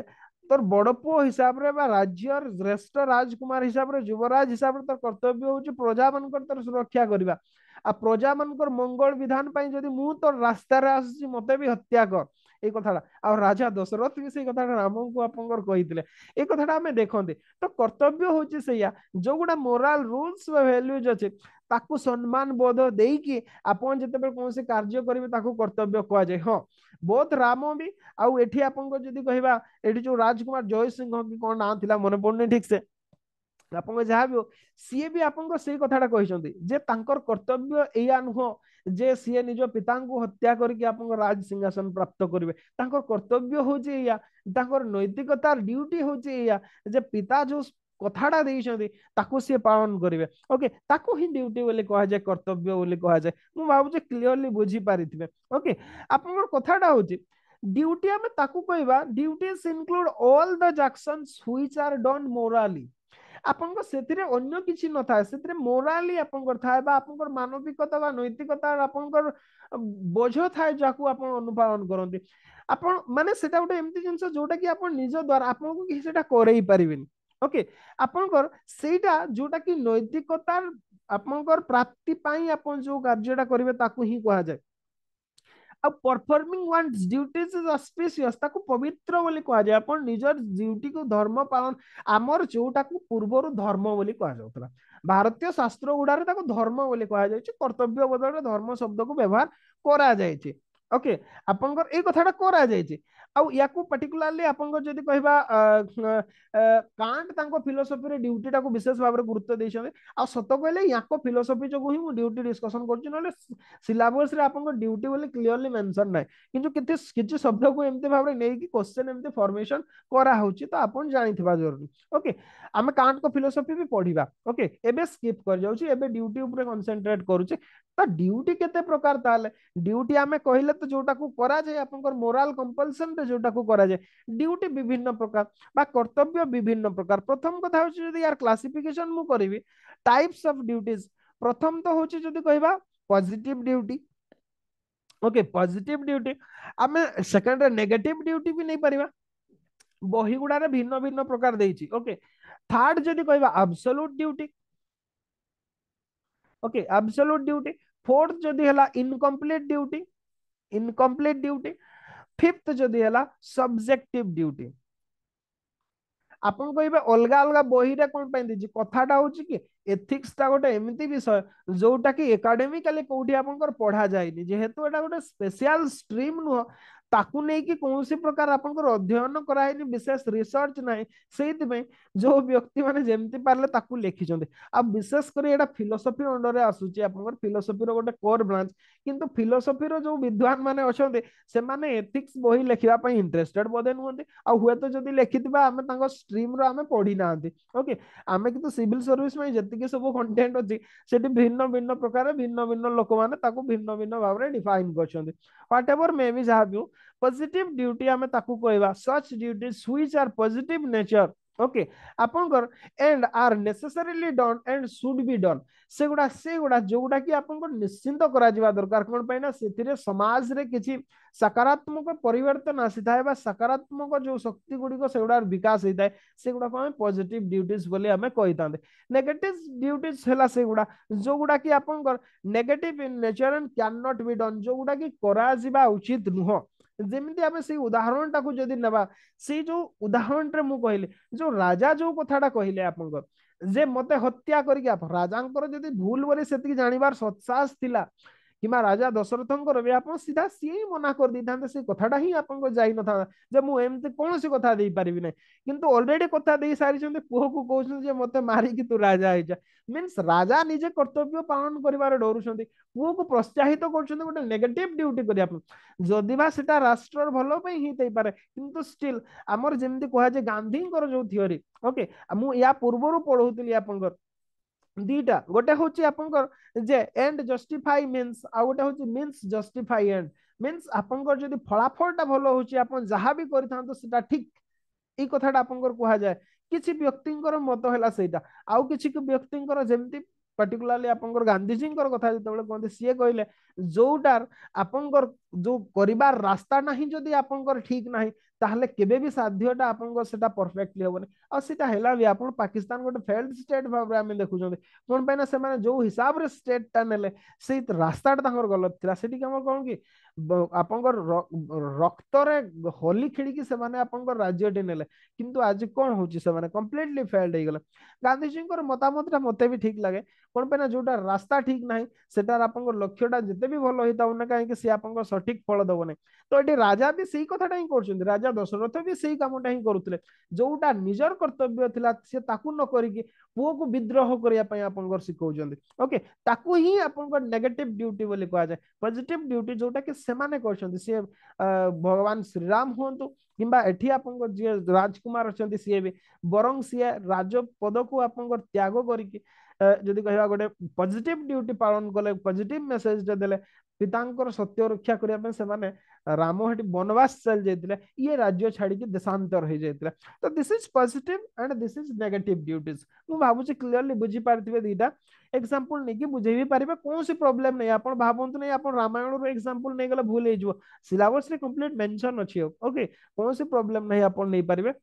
तोर बड़ पुओ हिसाब रे बा राज्यर श्रेष्ठ राजकुमार हिसाब रे युवराज हिसाब रे तोर कर्तव्य होची प्रजा मानकर तोर सुरक्षा करबा आ प्रजा मानकर मंगल विधान पई जदी मु तोर रास्ता रे आसी मते भी हत्या कर ए कथाटा आ राजा दशरथ भी से कथाटा राम को आपनकर कहितले ए कथाटा हमें देखंते तो कर्तव्य होची सैया जो गुडा मोरल रूल्स व वैल्यूज अछि ताकू सम्मान बोध देकी आपन जते कौन से कार्य करिवे ताकू कर्तव्य कह जाय हां बहुत राम भी आउ एठी आपन जदी कहबा एठी जो राजकुमार जय सिंह की कोन नाम थिला मने पड़ने ठीक से आपन जहाँ भी हो सी भी आपन से कथाटा कहिसंती जे तांकर कर्तव्य एया नुह जे सी निज पिता को हत्या करके आपन राज सिंहासन प्राप्त करिवे तांकर कर्तव्य होची एया तांकर नैतिकतार ड्यूटी होची एया जे पिता जो कथाटा देइछंती ताकू सी पालन करिवे ओके ताकू ही ड्यूटी बोली कहा जाए कर्तव्य बोली कहा जाए मु भाबु जे क्लियरली बुझी पारिथिबे ओके आपन कथाटा होची ड्यूटी हमें ताकू कहबा duties include all the actions which are done morally आपन सेतिरे अन्य किछि न थाए सेतिरे मोराली आपन थाए बा आपन मानविकता बा नैतिकता आपन बोझ थाए जाकू आपन अनुपालन करंती आपन माने सेटा गोटे एमती जिंस जोटा कि आपन निज द्वारा आपन को कि सेटा करई परिबिन ओके आपन सेटा जोटा कि नैतिकता आपन प्राप्ति पई आपन जो कार्यटा करिवे ताकू ही कहा जाय अब performing one's duties is auspicious ताको पवित्र बोली कहा जाय अपन निजर ड्यूटी को धर्म पालन आमर जोटा को पूर्वरु धर्म बोली कहा जाउतला भारतीय शास्त्र गुडारे ताको धर्म बोली कहा जाय कर्तव्य बदल धर्म शब्द को व्यवहार करा जाय ओके आपनकर ए कथाटा करा जाय आउ याकू पर्टिकुलारली आपनकर जदी कहबा कांट तांको फिलोसफी रे ड्यूटी टाको विशेष भाव रे गुरुत्व दैछन आ सत कहले याको फिलोसफी जो ही मु ड्यूटी डिस्कशन करछु नले सिलेबस रे आपनकर ड्यूटी बोली क्लियरली मेंशन नै किंतु किछि किछि शब्द को एमते भाव रे नै कि क्वेश्चन एमते फॉर्मेशन करा होछि तो आपन जानिथिबा जरूरी ओके आमे कांट को फिलोसफी भी पढिबा ओके एबे स्किप कर जाउछि एबे ड्यूटी ऊपर कंसंट्रेट करूछि तो ड्यूटी केते प्रकार ताले ड्यूटी आमे कहले तो जोटा को करा जाय आपनकर मोरल कंपल्सन रे जोटा को करा जाय ड्यूटी विभिन्न प्रकार बा कर्तव्य विभिन्न प्रकार प्रथम कथा होछि जदी यार क्लासिफिकेशन मु करबी टाइप्स ऑफ ड्यूटीज प्रथम तो होछि जदी कहबा positive duty okay positive duty आमे सेकंड नेगेटिव ड्यूटी भी नहीं परिबा बही गुडारे भिन्न भिन्न प्रकार देछि ओके थर्ड जदी कहबा absolute duty okay absolute duty fourth जदी हला इनकम्प्लीट ड्यूटी फिफ्थ जदी हला सब्जेक्टिव ड्यूटी आपन कहबे अलगा अलगा बही रे कोन पई दिछि कथाटा होछि कि एथिक्स ता गोटे एमिति विषय जोटा कि एकेडमिकली कोठी आपनकर पढ़ा जायनी जेहेतु एटा गोटे स्पेशल स्ट्रीम नुह ताकू नहीं कि कौन सी प्रकार आपनकर अध्ययन करायनी विशेष रिसर्च नाही सेति में जो व्यक्ति माने जेमति पारले ताकू लेखि चंदे अब विशेष कर एटा फिलोसफी अंडर रे आसुची आपनकर फिलोसफी रो गोटे कोर ब्रांच किंतु फिलोसफी रो जो विद्वान माने अछंदे से माने एथिक्स बही लेखिबा पई इंटरेस्टेड बदे नुहंते आ हुए तो जदी लेखितबा आमे तांको स्ट्रीम रो आमे पढी नांते ओके आमे किंतु सिविल सर्विस में जति सब कंटेंट अछि सेठी भिन्न भिन्न प्रकार भिन्न भिन्न लोक माने ताकू भिन्न भिन्न भाव रे डिफाइन करछंदे व्हाट एवर मे बी जहा भी पॉजिटिव ड्यूटी आमे ताकू कहबा such duties which are positive nature okay आपनकर and are necessarily done and should be done सेगुड़ा जोगुड़ा कि आपनकर निश्चिंत करा जिबा दरकार कोन पैना सेथिरे समाज रे किछि सकारात्मक परिवर्तन आसीताय बा सकारात्मक जो शक्ति गुडी को सेगुड़ा विकास होइताय सेगुड़ा को हम पॉजिटिव ड्यूटीज बोली हमें कहितांदे नेगेटिव ड्यूटीज हला सेगुड़ा जोगुड़ा कि आपनकर negative in nature and can not be done जोगुड़ा कि करा जिबा उचित नुह जेमिति आमे से उदाहरण टाकू जदी नेबा से जो उदाहरण रे मु कहले जो राजा जो कथाटा कहले आपनकर जे मते हत्या करिक आप राजांकर जदी भूल बोली सेति जानिबार सत्साहस थिला किमा राजा दशरथंकर भी आप सीधा सी मना कर दी था से कथाटा ही आपको जाई न था जे मु एमते कौन सी कथा दे पारिबि नै किंतु ऑलरेडी कथा दे सारी छन पुओ को कहउछन जे मते मारी कि तू राजा होई जा मींस राजा निजे कर्तव्य पालन करिवार डरुछन पुओ को प्रोत्साहित करछन गोटे नेगेटिव ड्यूटी करिया जदि बा सेटा राष्ट्रर भलो पे ही तै पारे किंतु स्टिल हमर जेमति कहा जे गांधींकर जो थियोरी ओके मु या पूर्वरु पढौतिली आपनकर दीटा गोटे होची आपनकर जे एंड जस्टिफाई मीन्स आ गोटे होची मीन्स जस्टिफाई एंड मीन्स आपनकर जदी फलाफलटा भलो होची आपन जहा भी करिथांतो सेटा ठीक ई कथाटा आपनकर कहा जाय किछि व्यक्तिंकर मत हैला सेटा आउ किछि व्यक्तिंकर जेमति पर्टिकुलारली आपनकर गांधीजींकर कथा जतबेले कहते सीए कहले जोटार आपनकर जो करिबार रास्ता नाही जदी आपनकर ठीक नाही ताहले केबे भी साध्यटा आपनकर सेटा परफेक्टली होबने आ सेटा हैला भी आपन पाकिस्तान गोटे फेल्ड स्टेट भाबरे हम देखु छथि कोन पैना से माने जो हिसाब रे स्टेट टा नेले से रास्ताटा तांकर गलत थिला सेठी हम कहू कि आपनकर रक्त रे होली खेली कि से माने आपनकर राज्यटे नेले किंतु आज कोन होची से माने कंप्लीटली फेल्ड हे गेला गांधीजींकर मतामतटा मते भी ठीक लागे कोन पैना जोटा रास्ता ठीक नाही सेटार आपनकर लक्ष्यटा जते भी भलो होइताउ ना काहे कि से आपनकर सठिक फल दबो नै तो एटी राजा भी सेही कथाटा ही करछन राजा दशरथ भी सेही कामटा ही करूतले जोटा निजर कर्तव्य थिला से ताकू न करी कि पुओ को विद्रोह करिया पय आपनकर सिखौजंदी ओके ताकू ही आपनकर नेगेटिव ड्यूटी बोली कहा जाय पॉजिटिव ड्यूटी जोटा कि से माने करछन से भगवान श्री राम होंतु किंबा एठी आपनकर जे राजकुमार अछंती सी भी बरंग सी राज पद को आपनकर त्याग करिक जदि कहबा गोटे पॉजिटिव ड्यूटी पालन कले पॉजिटिव मेसेज देले पितांकर सत्य रक्षा करिया पे से माने राम हेटी वनवास चल जाइतिले ये राज्य छाड़ी के देशांतर हो जाइतिले तो this is positive and this is negative duties मु भाबु छी क्लियरली बुझी पारथिबे दीटा एग्जांपल नै कि बुझेई भी पारिबे कोन सी प्रॉब्लम नै अपन भाबंतु नै अपन रामायण रो एग्जांपल नै गले भूल हे जबो सिलेबस रे कंप्लीट मेंशन अछि ओके कोन सी प्रॉब्लम नै अपन नै पारिबे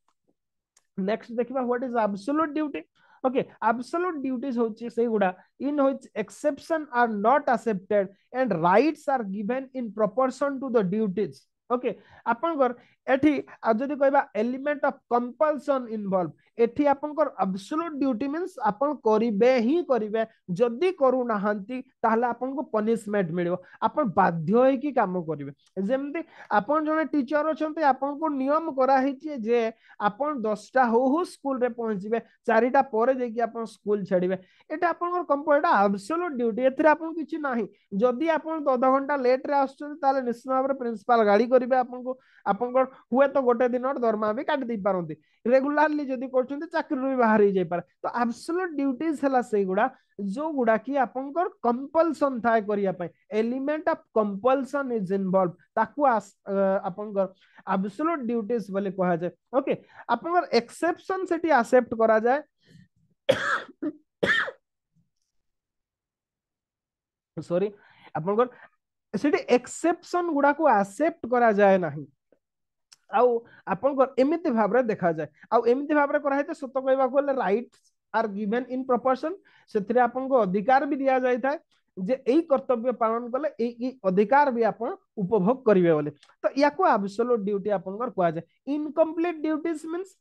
नेक्स्ट देखिबा what is absolute duty okay absolute duties होची से गुडा in which exception are not accepted and rights are given in proportion to the duties okay आपनकर एठी जदि कहबा एलिमेंट ऑफ कंपल्सन इन्वॉल्व एठी आपनकर एब्सोल्यूट ड्यूटी मींस आपन करिवे ही करिवे जदि करू नाहंती ताहले आपन को पनिशमेंट मिलिबो आपन बाध्य होई की काम करिवे जेमति आपन जने टीचर अछंते आपन को नियम करा हिची जे आपन 10टा हो स्कूल रे पहुंचीबे 4टा परे जेकी आपन स्कूल छाड़ीबे एटा आपन कंपल्टा एब्सोल्यूट ड्यूटी एथरे आपन किछि नाही जदि आपन 10 घंटा लेट रे आछन ताले निश्चित भाबरे प्रिंसिपल गाड़ी करिवे आपन को आपन हुए तो गोटे दिन दरमा भी काट दे पारंती रेगुलारली जदि करछन्ते चाकरी भी बाहर ही जाय पारे तो एब्सोल्यूट ड्यूटीज हला से गुडा जो गुडा की आपनकर कंपल्सन थाय करिया पय element of compulsion is involve ताकू आपनकर एब्सोल्यूट ड्यूटीज बोले कहा जाय ओके आपनकर एक्सेप्शन सेठी एक्सेप्ट करा जाय सॉरी आपनकर सेठी एक्सेप्शन गुडा को एक्सेप्ट करा जाय नाही आउ आपनकर एमिति भाबरे देखा जाय आउ एमिति भाबरे करा हेते सत कहबा कोले rights are given in proportion सेथिरे आपनको अधिकार भी दिया जाय थाए जे एई कर्तव्य पालन कले एई अधिकार भी आपन उपभोग करिवे बोले तो याको एब्सोल्यूट ड्यूटी आपनकर कहा जाय इनकम्प्लीट ड्यूटीज मींस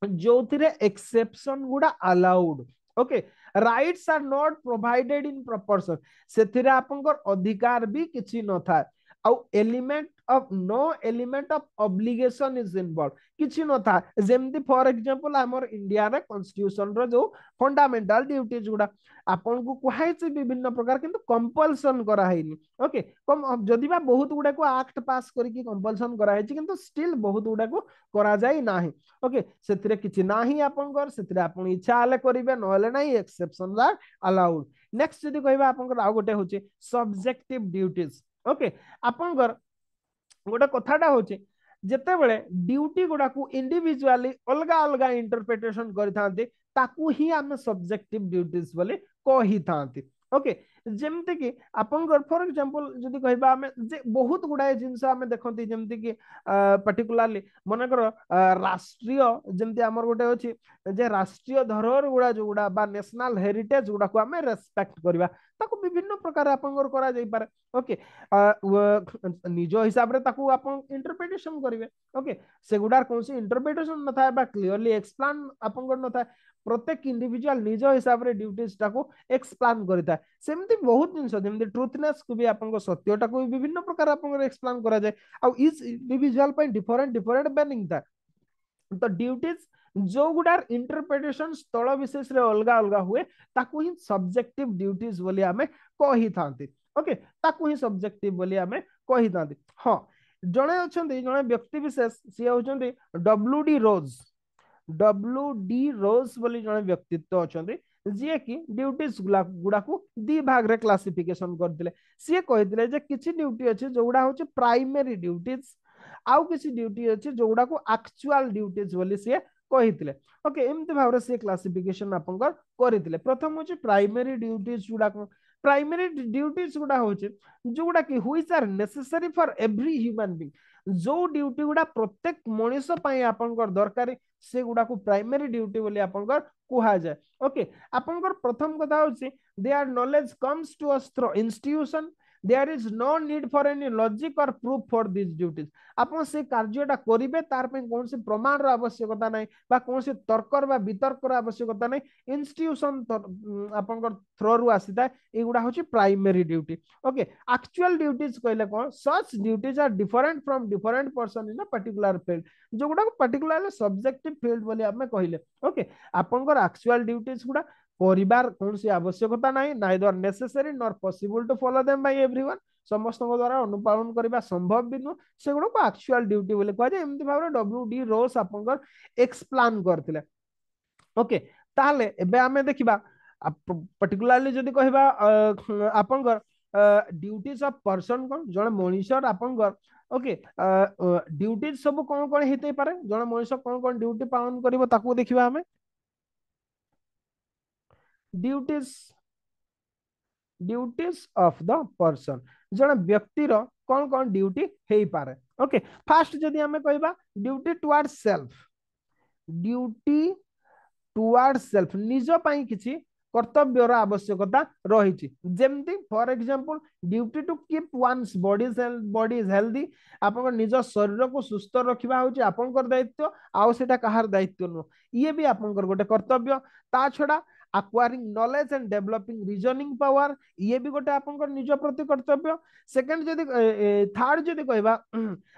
जोथिरे एक्सेप्शन गुडा allowed okay rights are not provided in proportion सेथिरे आपनकर अधिकार भी किछि न था आउ element of no element of obligation is involve किछि न था जेमति फॉर एग्जांपल हमर इंडिया रे कॉन्स्टिट्यूशन रो जो फंडामेंटल ड्यूटीज गुडा आपन को कुहाई से विभिन्न प्रकार किंतु कंपल्सन करा हैनी ओके कम जदि बा बहुत गुडा को एक्ट पास करके कंपल्सन करा है किंतु स्टिल बहुत गुडा को करा जाय नाही ओके सेतिरे किछि नाही आपन कर सेतिरे आपन इच्छा आले करिवे नहले नाही एक्सेप्शन आर अलाउड नेक्स्ट जदि कहबा आपन कर आ गोटे होचे सब्जेक्टिव ड्यूटीज ओके आपन कर गोटे कथाटा होचे जेते बेले ड्यूटी गुडा को इंडिविजुअली अलगा अलगा इंटरप्रिटेशन करिथांती ताकू ही आमे सब्जेक्टिव ड्यूटीज बोले कहि थांती ओके जेमते कि आपन फॉर एग्जांपल जदि कहबा हमें जे बहुत गुडाए जिंस हमें देखंती जेमते कि पर्टिकुलरली मन कर राष्ट्रीय जेमते हमर गोटे अछि जे राष्ट्रीय धरोहर गुडा जो गुडा बा नेशनल हेरिटेज गुडा को हमें रेस्पेक्ट करबा ताकू विभिन्न प्रकार आपन करा जाई पारे ओके निज हिसाब रे ताकू आपन इंटरप्रिटेशन करिवे ओके से गुडार कोनसी इंटरप्रिटेशन न थाए बा क्लियरली एक्सप्लेन आपन न थाए प्रत्येक इंडिविजुअल निज हिसाब रे ड्यूटीज टाको एक्सप्लेन करता है सेमती बहुत जिंस जेमती ट्रुथनेस को भी आपन सत्यटा को भी विभिन्न प्रकार आपन एक्सप्लेन करा जाय आ इस इंडिविजुअल पे डिफरेंट डिफरेंट मीनिंग था तो ड्यूटीज जो गुडार इंटरप्रिटेशन स्थल विशेष रे अलगा अलगा हुए ताकू ही सब्जेक्टिव ड्यूटीज बोली हमें कहि थांती ओके ताकू ही सब्जेक्टिव बोली हमें कहि थांती हां जणे अछंती जणे व्यक्ति विशेष सी होचंती डब्ल्यूडी रोज डब्ल्यूडी रोज बोली जणे व्यक्तित्व अछंती जी कि ड्यूटीज गुडा को दी भाग रे क्लासिफिकेशन करथिले सी कहिथिले जे किछि ड्यूटी अछि जोगुडा होचे प्राइमरी ड्यूटीज आउ किछि ड्यूटी अछि जोगुडा को एक्चुअल ड्यूटीज बोली सी कहिथिले ओके एमते भाबरे सी क्लासिफिकेशन आपनकर करिथिले प्रथम होचे प्राइमरी ड्यूटीज गुडा को प्राइमरी ड्यूटीज गुडा होचे जोगुडा कि which are necessary for every human being जो ड्यूटी गुडा प्रत्येक मनुष्य पई आपनकर दरकारी से गुडा को प्राइमरी ड्यूटी बोली आपनकर कुहा जाय ओके आपनकर प्रथम कथा होची there knowledge comes to us through institution there is no need for any logic और प्रूफ फॉर दिस ड्यूटीज आपन से कार्यटा करिवे तार पे कोन से प्रमाण र आवश्यकता नै बा कोन से तर्क बा वितर्क र आवश्यकता नै इंस्टीट्यूशन आपनकर थ्रू रु आसीता एगुडा होची primary duty okay actual duties कहले कोन such duties are different from different person in a particular field जो गुडा पर्टिकुलरली सब्जेक्टिव फील्ड बोली हमें कहले ओके आपनकर एक्चुअल ड्यूटीज गुडा परिवार कौन सी आवश्यकता नहीं neither necessary nor possible to follow them by everyone समस्त द्वारा अनुपालन करबा संभव भी नु सेगुडो को एक्चुअल ड्यूटी बोले कहै एमति भाबरे डब्ल्यूडी रोस आपनकर एक्सप्लेन करथिले ओके ताले एबे हमें देखिबा पर्टिकुलरली जदी कहबा आपनकर ड्यूटीज ऑफ पर्सन कोन जण मनुष्यर आपनकर ओके ड्यूटीज सब कोन कोन हेते पारे जण मनुष्य कोन कोन ड्यूटी पालन करिवो ताकू देखिबा हमें duties duties of the person जण व्यक्ति रो कौन कौन ड्यूटी हेई पारे ओके फास्ट जदी हमें कहबा duty towards self duty towards self निज पई किछि कर्तव्यर आवश्यकता रही जेमती for example duty to keep one's body is healthy आपन निज शरीर को सुस्थ रखिबा होची आपनकर दायित्व आउ सेटा कहार दायित्व नु ये भी आपनकर गोटे कर्तव्य ता छडा acquiring knowledge and developing reasoning power ये भी गोटे आपनकर निज प्रति कर्तव्य सेकंड जदी थर्ड जदी कहबा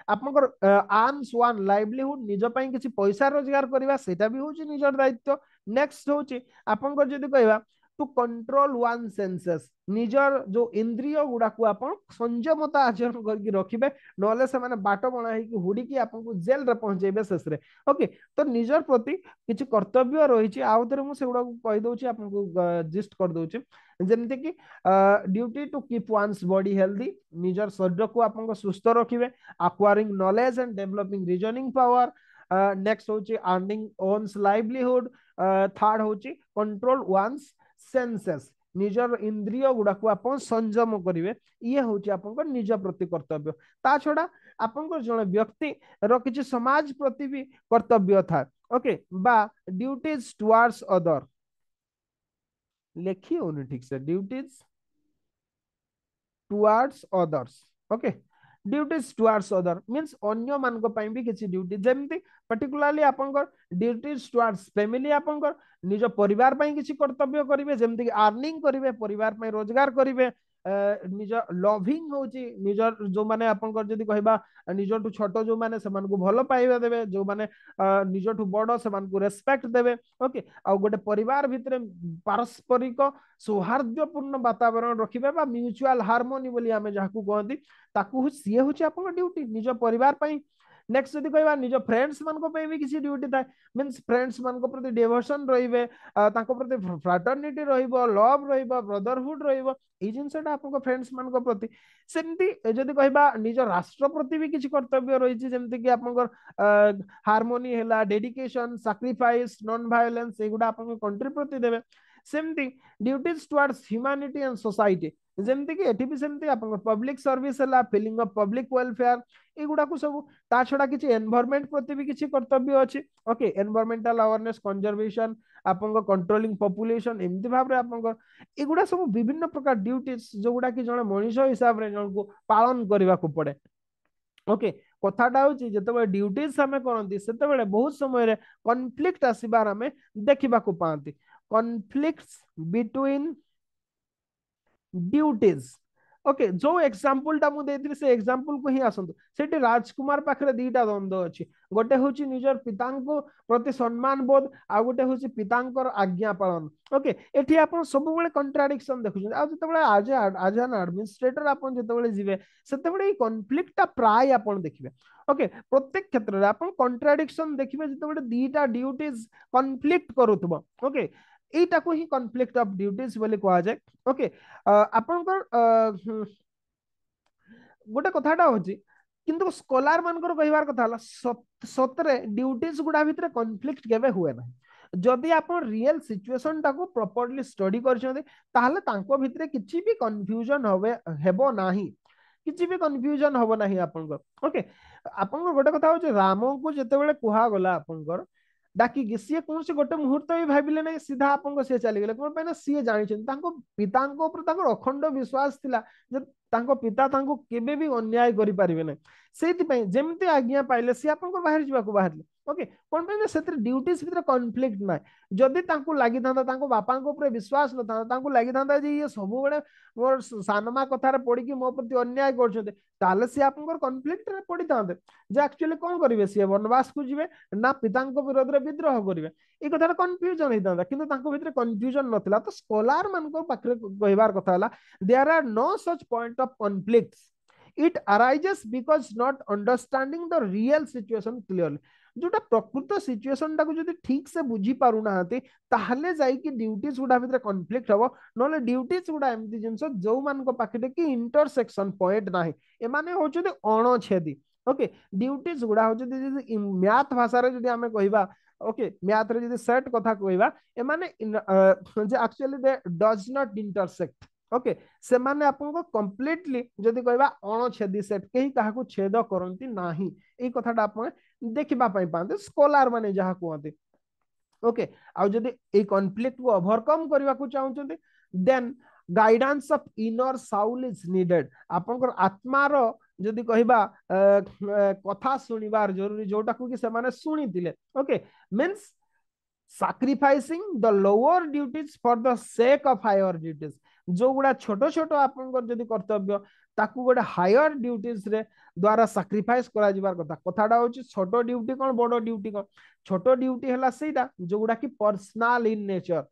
आपनकर अर्न्स वन लाइवलीहुड निज पई किछि पैसा रोजगार करबा सेटा भी होची निजर दायित्व नेक्स्ट होची आपनकर जदी कहबा टू कंट्रोल वन सेंसेस निजर जो इंद्रिय गुड़ा को आप संयमता आचरण करके रखिबे नले से माने बाट बणा कि हुडी आपको जेल रे पहुंचेबे शेष रे ओके तो निजर प्रति किछि कर्तव्य रही आउथरे मु सेगुडा कहि दउची आपको जिस्ट कर दउची जेमति कि duty to keep one's body healthy निजर शरीर को आपको सुस्थ रखिबे acquiring knowledge and developing reasoning power next होची अर्निंग ओन्स लाइवलीहुड थर्ड होची कंट्रोल वन्स सेंसेस निजर इंद्रिय गुड़ा को आपण संयम करिवे ये होची आपन निज प्रति कर्तव्य ता छडा आपन जने व्यक्ति रो किछि समाज प्रति भी कर्तव्य था ओके बा ड्यूटीज टुवर्ड्स अदर लेखी होनी ठीक से duties towards others okay duties towards other means अन्य मानक पई भी किछि ड्यूटी जेमति पर्टिकुलरली आपनकर ड्यूटीज टुवर्ड्स फैमिली आपनकर निज परिवार पई किछि कर्तव्य करिवे जेमति कि अर्निंग करिवे परिवार पई रोजगार करिवे निज लविंग होची निज जो माने आपनकर जदी कहबा निजठु छोट जो माने समान को भलो पाइबा देबे जो माने निजठु बड़ समान को रेस्पेक्ट देबे ओके आ गोटे परिवार भितरे पारस्परिक सौहार्दपूर्ण वातावरण रखिबे बा म्यूचुअल हार्मोनी बोली हमें जाकू कहंती ताकू सी हूँ आप ड्यूटी निज परिवार पाई नेक्स्ट जब कह निज फ्रेंड्स मान भी किसी ड्यूटी थाए मीन्स फ्रेंड्स मान प्रति डिवोशन रे प्रति फ्राटर्निटी लव ब्रदरहुड रिजिनसा आप फ्रेंड्स मान प्रति सेमती जदि कह निज राष्ट्र प्रति भी किसी कर्तव्य रही जमती कि आप हार्मोनी है डेडिकेशन सैक्रिफाइस नॉन वायलेंस एगुड़ा आप कंट्री प्रति देवे सेमती duties towards humanity and society जेमती कि एठी भी सेमती आपन पब्लिक सर्विस है फीलिंग ऑफ पब्लिक वेलफेयर एगुड़ा को सब ता छड़ा किछि एनवायरनमेंट प्रति भी किछि कर्तव्य अछि ओके एनवायरमेंटल अवेयरनेस कंजर्वेशन आपन कंट्रोलिंग पॉपुलेशन एमती भाव रे आपन एगुड़ा सब विभिन्न प्रकार ड्यूटीज जोगुड़ा कि जणे मनुष्य हिसाब रे जण को पालन करबा को पड़े ओके कथाटा होची जेतेबेले ड्यूटीज हमें करंती सेतेबेले बहुत समय रे कॉन्फ्लिक्ट आसीबार हमें देखिबा को पांती कॉन्फ्लिक्ट्स बिटवीन ड्यूटीज ओके जो एग्जांपल टा मु देथि से एग्जांपल को ही आसंतु सेठी राजकुमार पाखरे दीटा द्वंद्व अछि गोटे होची निजर पितांको प्रति सम्मान बोध आ गोटे होची पितांकर आज्ञा पालन ओके एठी आपण सब बेले कॉन्ट्राडिक्शन देखुछन आ जतबेले आज एन एडमिनिस्ट्रेटर आपण जतबेले जिवे सेतबेले ई कॉन्फ्लिक्ट टा प्राय आपण देखिबे ओके प्रत्येक क्षेत्र रे आपण कॉन्ट्राडिक्शन देखिबे जतबेले दीटा ड्यूटीज कॉन्फ्लिक्ट करूथबो ओके एटा को ही कॉन्फ्लिक्ट ऑफ ड्यूटीज बोली कहा जाए ओके आपनकर गोटे कथाटा होची किंतु स्कॉलर मानकर कहिवार कथा हला सतरे ड्यूटीज गुडा भितरे कॉन्फ्लिक्ट केबे हुए ना जदि आपण रियल सिचुएशन टाको प्रॉपर्ली स्टडी करछते ताहले तांको भितरे किछि भी कंफ्यूजन हेबो नाही किछि भी कंफ्यूजन होबो नाही आपनकर ओके आपनकर गोटे कथा होची राम को जेतेबेले कुहा गला आपनकर डाकी सी कौन से गोटे मुहूर्त भी भाविले नहीं सीधा आपको सी चलीगले कौन पे ना सी जानी पिता अखंड विश्वास थिला जे पिता केबे भी अन्याय करि परिबे नै सेति जेमती आज्ञा पाइले सी आपको बाहर जावाक बाहरले ओके कौन पे से ड्यूटीज भीतर कॉन्फ्लिक्ट ना जदि लागि था बापा ऊपर विश्वास न था लागि था ये सब बड़े मोर सानमा कथार पड़ी मो प्रति अन्याय कर सी आप कॉन्फ्लिक्ट पड़ी था जे एक्चुअली कौन करेंगे सी वनवास को जीवे ना पिता विरोध में विद्रोह करेंगे ये कथा कन्फ्यूजन होता कि भीतर कन्फ्यूजन नथिला तो स्कॉलर मान पाखे कहबार कथा there are no such point of conflicts it arises because not understanding the real situation clearly जोटा प्रकृत सिचुएशन टाको जदि ठीक से बुझी पारु नाहंती ताहले जाई कि ड्यूटीज गुडा भितर कॉन्फ्लिक्ट हबो नले ड्यूटीज गुडा एमती जिंस जो मान को पाखटे कि इंटरसेक्शन पॉइंट नाही ए माने होचुदे अणछेदी ओके ड्यूटीज गुडा होचुदे मैथ भाषा रे जदि हमें कहिबा ओके मैथ रे जदि सेट कथा कहिबा ए माने जे actually they does not intersect okay से माने आपको कंप्लीटली जदि कहबा अणछेदी सेट कहीं काहाको छेद करंती नाही एई कथाटा आपण देखिबा पई पाते स्कॉलर माने जहा कहते ओके आउ जदि ए कॉन्फ्लिक्ट को ओवरकम करबा को चाहउछन्ते then guidance of inner soul is needed आपनकर आत्मार जदि कहबा कथा सुनिबार जरूरी जोटा को कि से माने सुनितिले okay means sacrificing the lower duties for the sake of higher duties जो गुड़ा छोट छोट आपनकर जदि कर्तव्य ताकू गोटे हायर ड्यूटीज रे द्वारा सैक्रिफाइस करा जिबार कथा कथाडा होची छोट ड्यूटी कोन बड़ ड्यूटी कोन छोट ड्यूटी हला सेटा जो गुड़ा की पर्सनल इन नेचर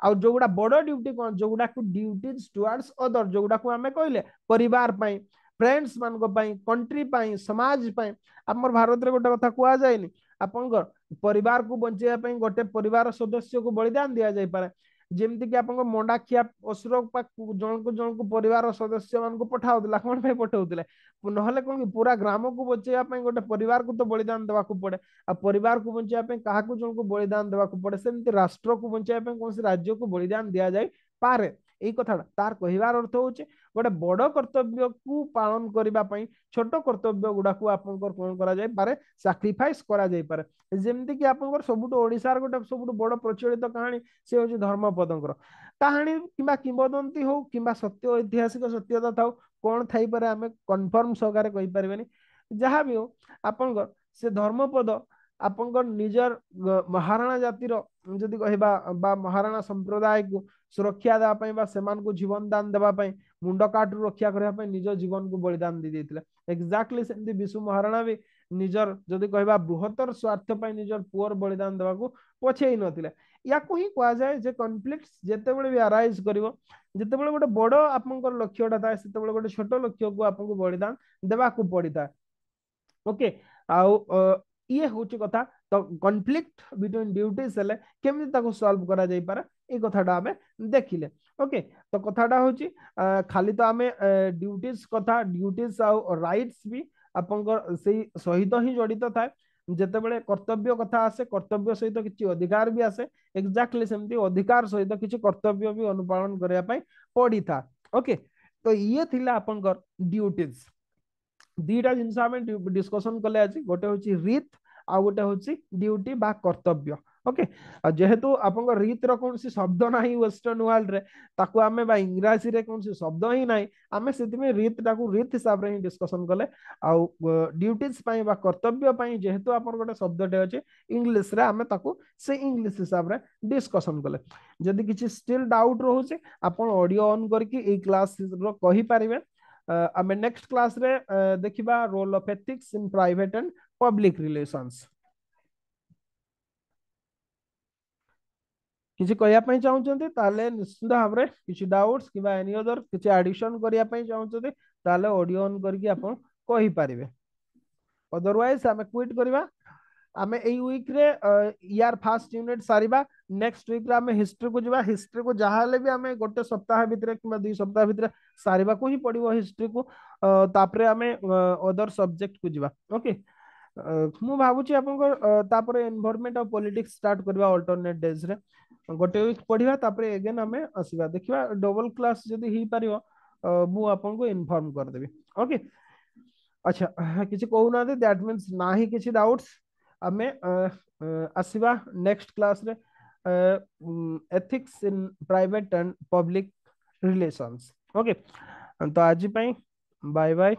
आ जो गुड़ा बड़ ड्यूटी कोन जो गुड़ा को ड्यूटीज टुवर्ड्स अदर जो गुड़ा को हमें कहले परिवार पई फ्रेंड्स मान को पई कंट्री पई समाज पई हमर भारत रे गोटे कथा कुआ जायनी आपनकर परिवार को बंचाइबा गोटे परिवार सदस्य को बलिदान दिया जाय पारे जेमती कि आपन मंडाखिया असुर जन को परिवार सदस्य मान को पठाउतला कोन पे पठाउतले नहले कोन पूरा ग्राम को बचाइबा गोटे परिवार को तो बलिदान देवा को पड़े आ परिवार को बचाइबा कहा को जन को बलिदान देवा को पड़े सेमती राष्ट्र को बचाइबा कौन से राज्य को बलिदान दिया जाय पारे এই কথাটা তার কহিবার অর্থ হচ্ছে গোটে বড় কর্তব্য কু পালন করিবা পাই ছোট কর্তব্য গুড়াকু আপনকৰ কোন করা যায় পারে স্যাক্রিফাইস করা যাই পারে যেমতি কি আপনকৰ ସବୁଠୁ ওড়িশার গোটে ସବୁଠୁ বড় প্রচলিত কাহিনী সে হচ্ছে ধর্মপদଙ୍କର কাহিনী কিংবা কিংবদন্তি হোক কিংবা সত্য ঐতিহাসিক সত্যতা থাও কোন থাই পারে আমি কনফর্ম সহকারে কই পারবেনি যাহা भी हो আপনকৰ সে ধর্মপদ আপনকৰ নিজৰ মহারাণা জাতির যদি কহিবা বা মহারাণা সম্প্রদায় को सुरक्षा देवाई सेमान को जीवन दान देवाई मुंड काटू रक्षा करने निज जीवन को बलिदान दी देते एक्जाक्टली सेमती विशु महाराणा भी निजर जदि कहबा बृहत्तर स्वार्थ निजर पुअर बलिदान देवा पछे नथिले या को ही कहा जाए जे कॉन्फ्लिक्ट जेतेबेले भी अराइज करिवो जेतेबेले गोटे बड़ आपनकर लक्ष्यटा थाए सेतेबेले गोटे छोट लक्ष्य को आपको बलिदान देवा को पड़ता ओके आउ ये हूँ कथा तो कॉन्फ्लिक्ट बिटवीन ड्यूटीज हेले केमि ताको सॉल्व करा जाई पारे ए कथाटा आमे देखिले ओके तो कथाटा होची खाली तो आमे ड्यूटीज कथा ड्यूटीज आ राइट्स भी आपनकर सेही सहित ही जड़ित थाए जेतेबेले कर्तव्य कथा आसे कर्तव्य सहित किछि अधिकार भी आसे एक्जाक्टली सेमती अधिकार सहित किछि कर्तव्य भी अनुपालन करिया पई पड़ी था ओके तो ये थिला आपनकर ड्यूटीज दीटा जिनस आम डिस्कसन कले आज गोटे हूँ रीत आ गोटे हूँ ड्यूटी बा कर्तव्य ओके जेहेतु आपन रीत कौन शब्द ना वेस्टर्न वर्ल्ड रे ताकू आमे बा इंग्राजी रे कौन शब्द ही ना आमे से रीत टाकू रीत हिसाब रे ही डिस्कसन कले आउ ड्यूटीज पई बा कर्तव्य पई जेहेतु आपन गोटे शब्दटे अच्छे इंग्लिश रे आमे ताकू से इंग्लिश हिसाब रे डिस्कसन कले जदि किछि स्टिल डाउट रहउचे आपन ऑडियो ऑन करके ए क्लास रो कहि पारिबे आमे नेक्स्ट क्लास रे देखिबा role of ethics in private and public relations किसी कहया पई चाहउचंती ताले निश्चित भाव रे किछि डाउट्स किबा एनी अदर किछि एडिशन करिया पई चाहउचंती ताले ऑडियो ऑन करके आपन कहि पारिबे अदरवाइज आमे क्विट करिबा आमे एई वीक रे यार फर्स्ट यूनिट सारिबा नेक्स्ट वीक रे आमे हिस्ट्री को जिबा हिस्ट्री को जहाले भी आमे गोटे सप्ताह भितरे किबा 2 सप्ताह भितरे सारिबा को ही पड़िबो हिस्ट्री को तापरे आमे अदर सब्जेक्ट को जिबा ओके मु भाबुची आपन तापरे एनवायरनमेंट ऑफ पॉलिटिक्स स्टार्ट करबा अल्टरनेट डेज रे गोटे वीक पढ़िबा तापरे अगेन आमे आसीबा देखिबा डबल क्लास जदी ही पारिबो मु आपन को इन्फॉर्म कर देबी ओके अच्छा किछि कहूना दैट मींस नाही किछि डाउट्स आमे आसीबा नेक्स्ट क्लास रे ethics in private and public relations okay तो आज बाय बाय